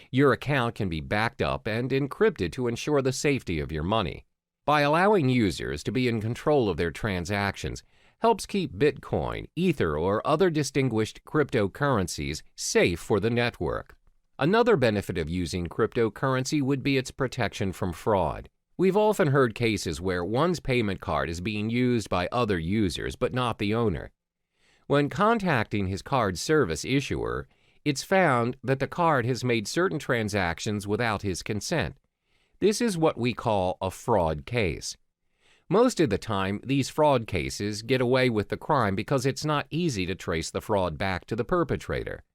Your account can be backed up and encrypted to ensure the safety of your money. By allowing users to be in control of their transactions, helps keep Bitcoin, Ether, or other distinguished cryptocurrencies safe for the network. Another benefit of using cryptocurrency would be its protection from fraud. We've often heard cases where one's payment card is being used by other users, but not the owner. When contacting his card service issuer, it's found that the card has made certain transactions without his consent. This is what we call a fraud case. Most of the time, these fraud cases get away with the crime because it's not easy to trace the fraud back to the perpetrator.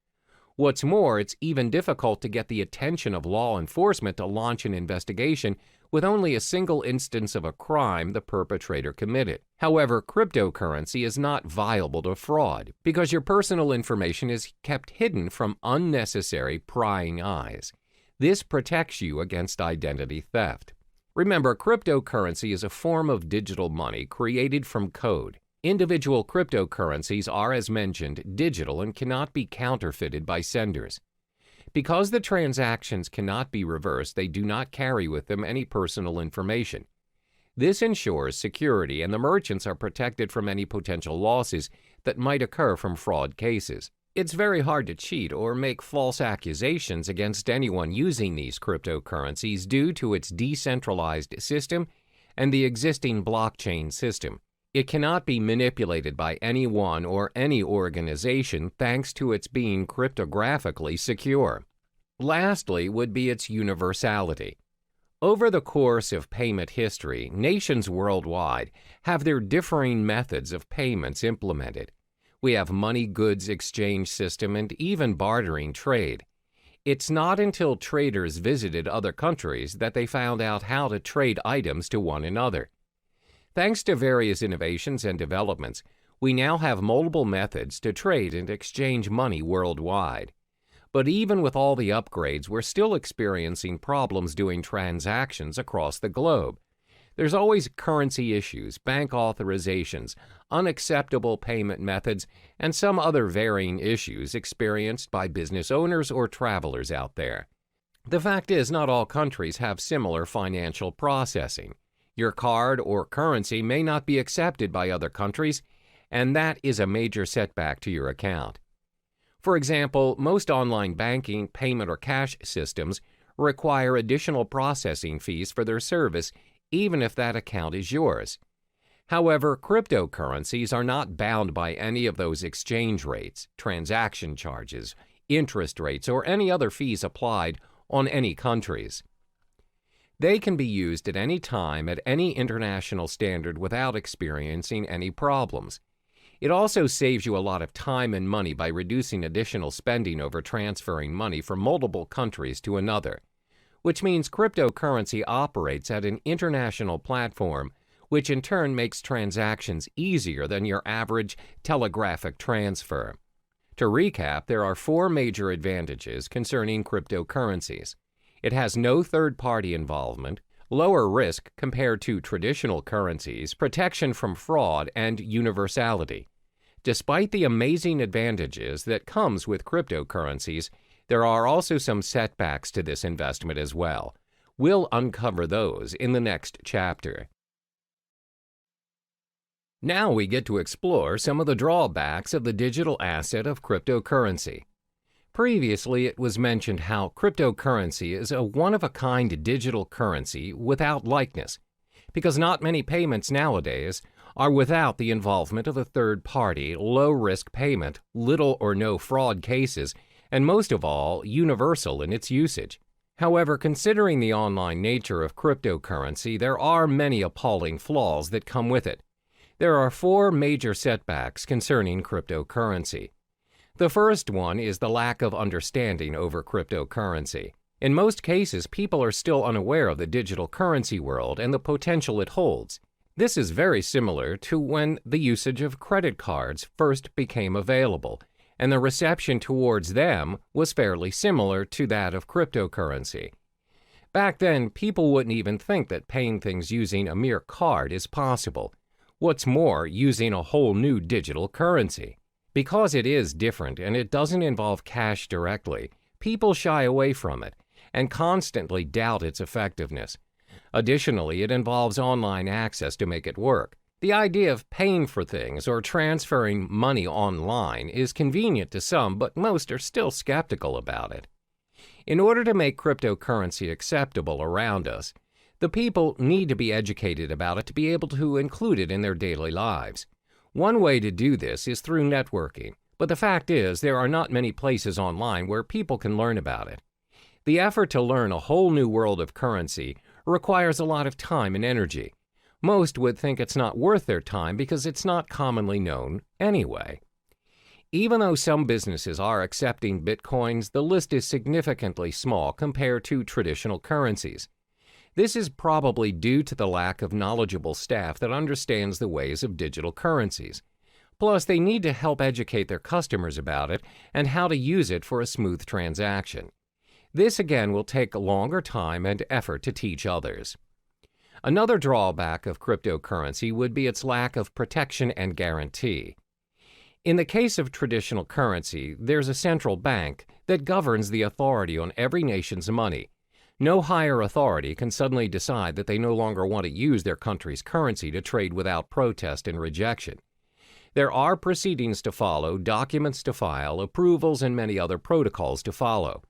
What's more, it's even difficult to get the attention of law enforcement to launch an investigation with only a single instance of a crime the perpetrator committed. However, cryptocurrency is not viable to fraud because your personal information is kept hidden from unnecessary prying eyes. This protects you against identity theft. Remember, cryptocurrency is a form of digital money created from code. Individual cryptocurrencies are, as mentioned, digital and cannot be counterfeited by senders. Because the transactions cannot be reversed, they do not carry with them any personal information. This ensures security, and the merchants are protected from any potential losses that might occur from fraud cases. It's very hard to cheat or make false accusations against anyone using these cryptocurrencies due to its decentralized system and the existing blockchain system. It cannot be manipulated by anyone or any organization thanks to its being cryptographically secure. Lastly would be its universality. Over the course of payment history, nations worldwide have their differing methods of payments implemented. We have money goods exchange system and even bartering trade. It's not until traders visited other countries that they found out how to trade items to one another. Thanks to various innovations and developments, we now have multiple methods to trade and exchange money worldwide. But even with all the upgrades, we're still experiencing problems doing transactions across the globe. There's always currency issues, bank authorizations, unacceptable payment methods, and some other varying issues experienced by business owners or travelers out there. The fact is, not all countries have similar financial processing. Your card or currency may not be accepted by other countries, and that is a major setback to your account. For example, most online banking, payment, or cash systems require additional processing fees for their service, even if that account is yours. However, cryptocurrencies are not bound by any of those exchange rates, transaction charges, interest rates, or any other fees applied on any countries. They can be used at any time at any international standard without experiencing any problems. It also saves you a lot of time and money by reducing additional spending over transferring money from multiple countries to another, which means cryptocurrency operates at an international platform, which in turn makes transactions easier than your average telegraphic transfer. To recap, there are 4 major advantages concerning cryptocurrencies. It has no third-party involvement, lower risk compared to traditional currencies, protection from fraud, and universality. Despite the amazing advantages that comes with cryptocurrencies, there are also some setbacks to this investment as well. We'll uncover those in the next chapter. Now we get to explore some of the drawbacks of the digital asset of cryptocurrency. Previously, it was mentioned how cryptocurrency is a one-of-a-kind digital currency without likeness, because not many payments nowadays are without the involvement of a third-party, low-risk payment, little or no fraud cases, and most of all, universal in its usage. However, considering the online nature of cryptocurrency, there are many appalling flaws that come with it. There are 4 major setbacks concerning cryptocurrency. The first one is the lack of understanding over cryptocurrency. In most cases, people are still unaware of the digital currency world and the potential it holds. This is very similar to when the usage of credit cards first became available, and the reception towards them was fairly similar to that of cryptocurrency. Back then, people wouldn't even think that paying things using a mere card is possible. What's more, using a whole new digital currency. Because it is different and it doesn't involve cash directly, people shy away from it and constantly doubt its effectiveness. Additionally, it involves online access to make it work. The idea of paying for things or transferring money online is convenient to some, but most are still skeptical about it. In order to make cryptocurrency acceptable around us, the people need to be educated about it to be able to include it in their daily lives. One way to do this is through networking, but the fact is there are not many places online where people can learn about it. The effort to learn a whole new world of currency requires a lot of time and energy. Most would think it's not worth their time because it's not commonly known anyway. Even though some businesses are accepting bitcoins, the list is significantly small compared to traditional currencies. This is probably due to the lack of knowledgeable staff that understands the ways of digital currencies. Plus, they need to help educate their customers about it and how to use it for a smooth transaction. This again will take a longer time and effort to teach others. Another drawback of cryptocurrency would be its lack of protection and guarantee. In the case of traditional currency, there's a central bank that governs the authority on every nation's money. No higher authority can suddenly decide that they no longer want to use their country's currency to trade without protest and rejection. There are proceedings to follow, documents to file, approvals, and many other protocols to follow.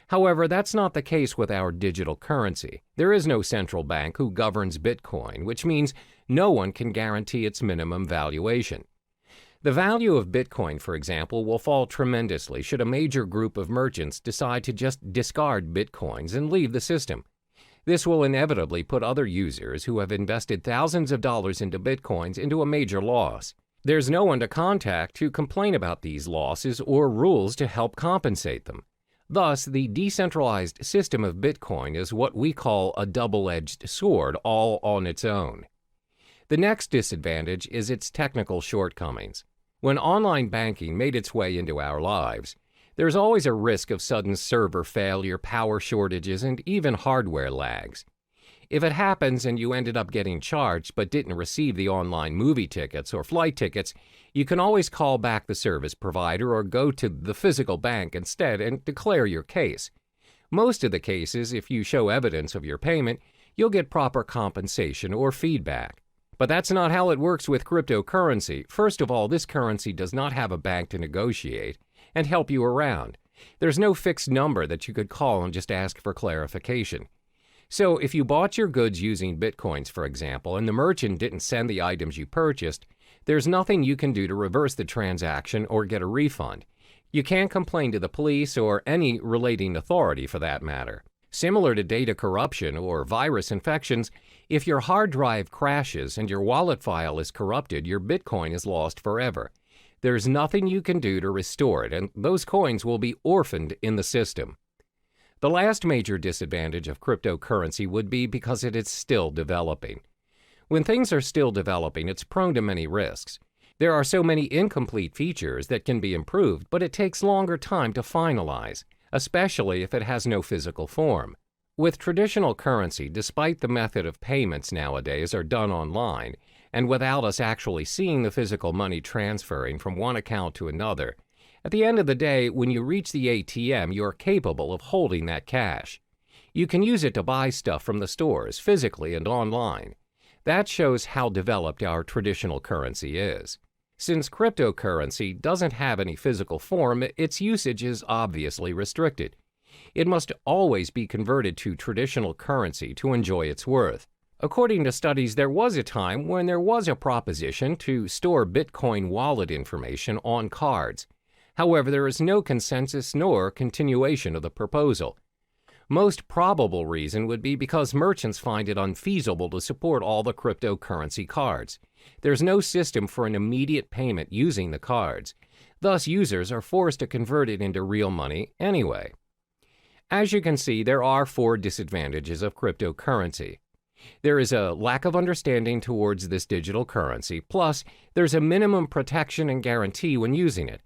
However, that's not the case with our digital currency. There is no central bank who governs Bitcoin, which means no one can guarantee its minimum valuation. The value of Bitcoin, for example, will fall tremendously should a major group of merchants decide to just discard Bitcoins and leave the system. This will inevitably put other users who have invested thousands of dollars into Bitcoins into a major loss. There's no one to contact to complain about these losses or rules to help compensate them. Thus, the decentralized system of Bitcoin is what we call a double-edged sword all on its own. The next disadvantage is its technical shortcomings. When online banking made its way into our lives, there's always a risk of sudden server failure, power shortages, and even hardware lags. If it happens and you ended up getting charged but didn't receive the online movie tickets or flight tickets, you can always call back the service provider or go to the physical bank instead and declare your case. Most of the cases, if you show evidence of your payment, you'll get proper compensation or feedback. But that's not how it works with cryptocurrency. First of all, this currency does not have a bank to negotiate and help you around. There's no fixed number that you could call and just ask for clarification. So if you bought your goods using Bitcoins, for example, and the merchant didn't send the items you purchased, there's nothing you can do to reverse the transaction or get a refund. You can't complain to the police or any relating authority for that matter. Similar to data corruption or virus infections, if your hard drive crashes and your wallet file is corrupted, your Bitcoin is lost forever. There's nothing you can do to restore it, and those coins will be orphaned in the system. The last major disadvantage of cryptocurrency would be because it is still developing. When things are still developing, it's prone to many risks. There are so many incomplete features that can be improved, but it takes longer time to finalize, especially if it has no physical form. With traditional currency, despite the method of payments nowadays are done online, and without us actually seeing the physical money transferring from one account to another, at the end of the day, when you reach the ATM, you are capable of holding that cash. You can use it to buy stuff from the stores, physically and online. That shows how developed our traditional currency is. Since cryptocurrency doesn't have any physical form, its usage is obviously restricted. It must always be converted to traditional currency to enjoy its worth. According to studies, there was a time when there was a proposition to store Bitcoin wallet information on cards. However, there is no consensus nor continuation of the proposal. Most probable reason would be because merchants find it unfeasible to support all the cryptocurrency cards. There's no system for an immediate payment using the cards. Thus, users are forced to convert it into real money anyway. As you can see, there are 4 disadvantages of cryptocurrency. There is a lack of understanding towards this digital currency, plus there's a minimum protection and guarantee when using it.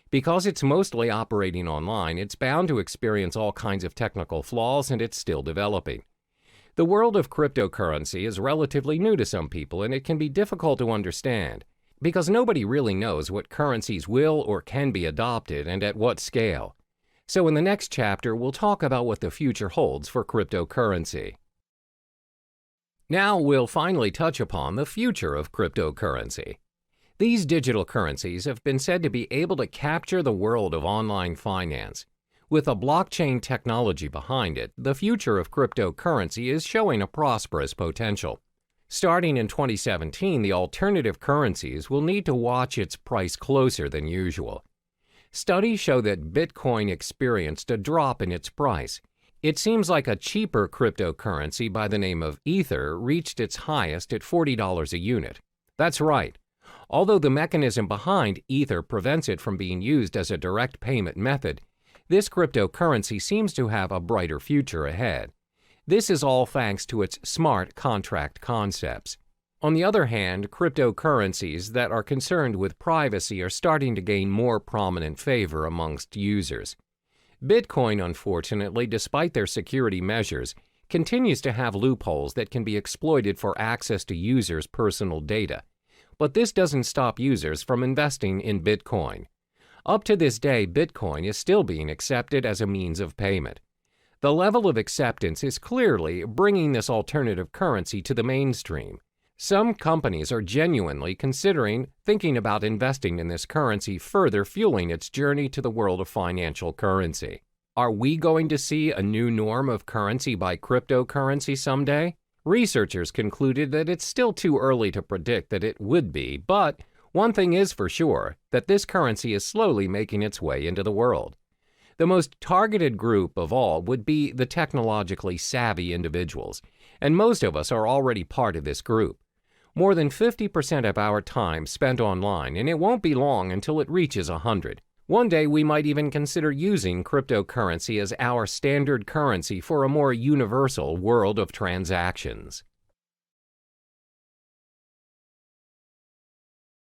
Because it's mostly operating online, it's bound to experience all kinds of technical flaws, and it's still developing. The world of cryptocurrency is relatively new to some people, and it can be difficult to understand, because nobody really knows what currencies will or can be adopted and at what scale. So in the next chapter, we'll talk about what the future holds for cryptocurrency. Now we'll finally touch upon the future of cryptocurrency. These digital currencies have been said to be able to capture the world of online finance. With a blockchain technology behind it, the future of cryptocurrency is showing a prosperous potential. Starting in 2017, the alternative currencies will need to watch its price closer than usual. Studies show that Bitcoin experienced a drop in its price. It seems like a cheaper cryptocurrency by the name of Ether reached its highest at $40 a unit. That's right. Although the mechanism behind Ether prevents it from being used as a direct payment method, this cryptocurrency seems to have a brighter future ahead. This is all thanks to its smart contract concepts. On the other hand, cryptocurrencies that are concerned with privacy are starting to gain more prominent favor amongst users. Bitcoin, unfortunately, despite their security measures, continues to have loopholes that can be exploited for access to users' personal data. But this doesn't stop users from investing in Bitcoin. Up to this day, Bitcoin is still being accepted as a means of payment. The level of acceptance is clearly bringing this alternative currency to the mainstream. Some companies are genuinely thinking about investing in this currency, further fueling its journey to the world of financial currency. Are we going to see a new norm of currency by cryptocurrency someday? Researchers concluded that it's still too early to predict that it would be, but one thing is for sure, that this currency is slowly making its way into the world. The most targeted group of all would be the technologically savvy individuals, and most of us are already part of this group. More than 50% of our time spent online, and it won't be long until it reaches 100. One day we might even consider using cryptocurrency as our standard currency for a more universal world of transactions.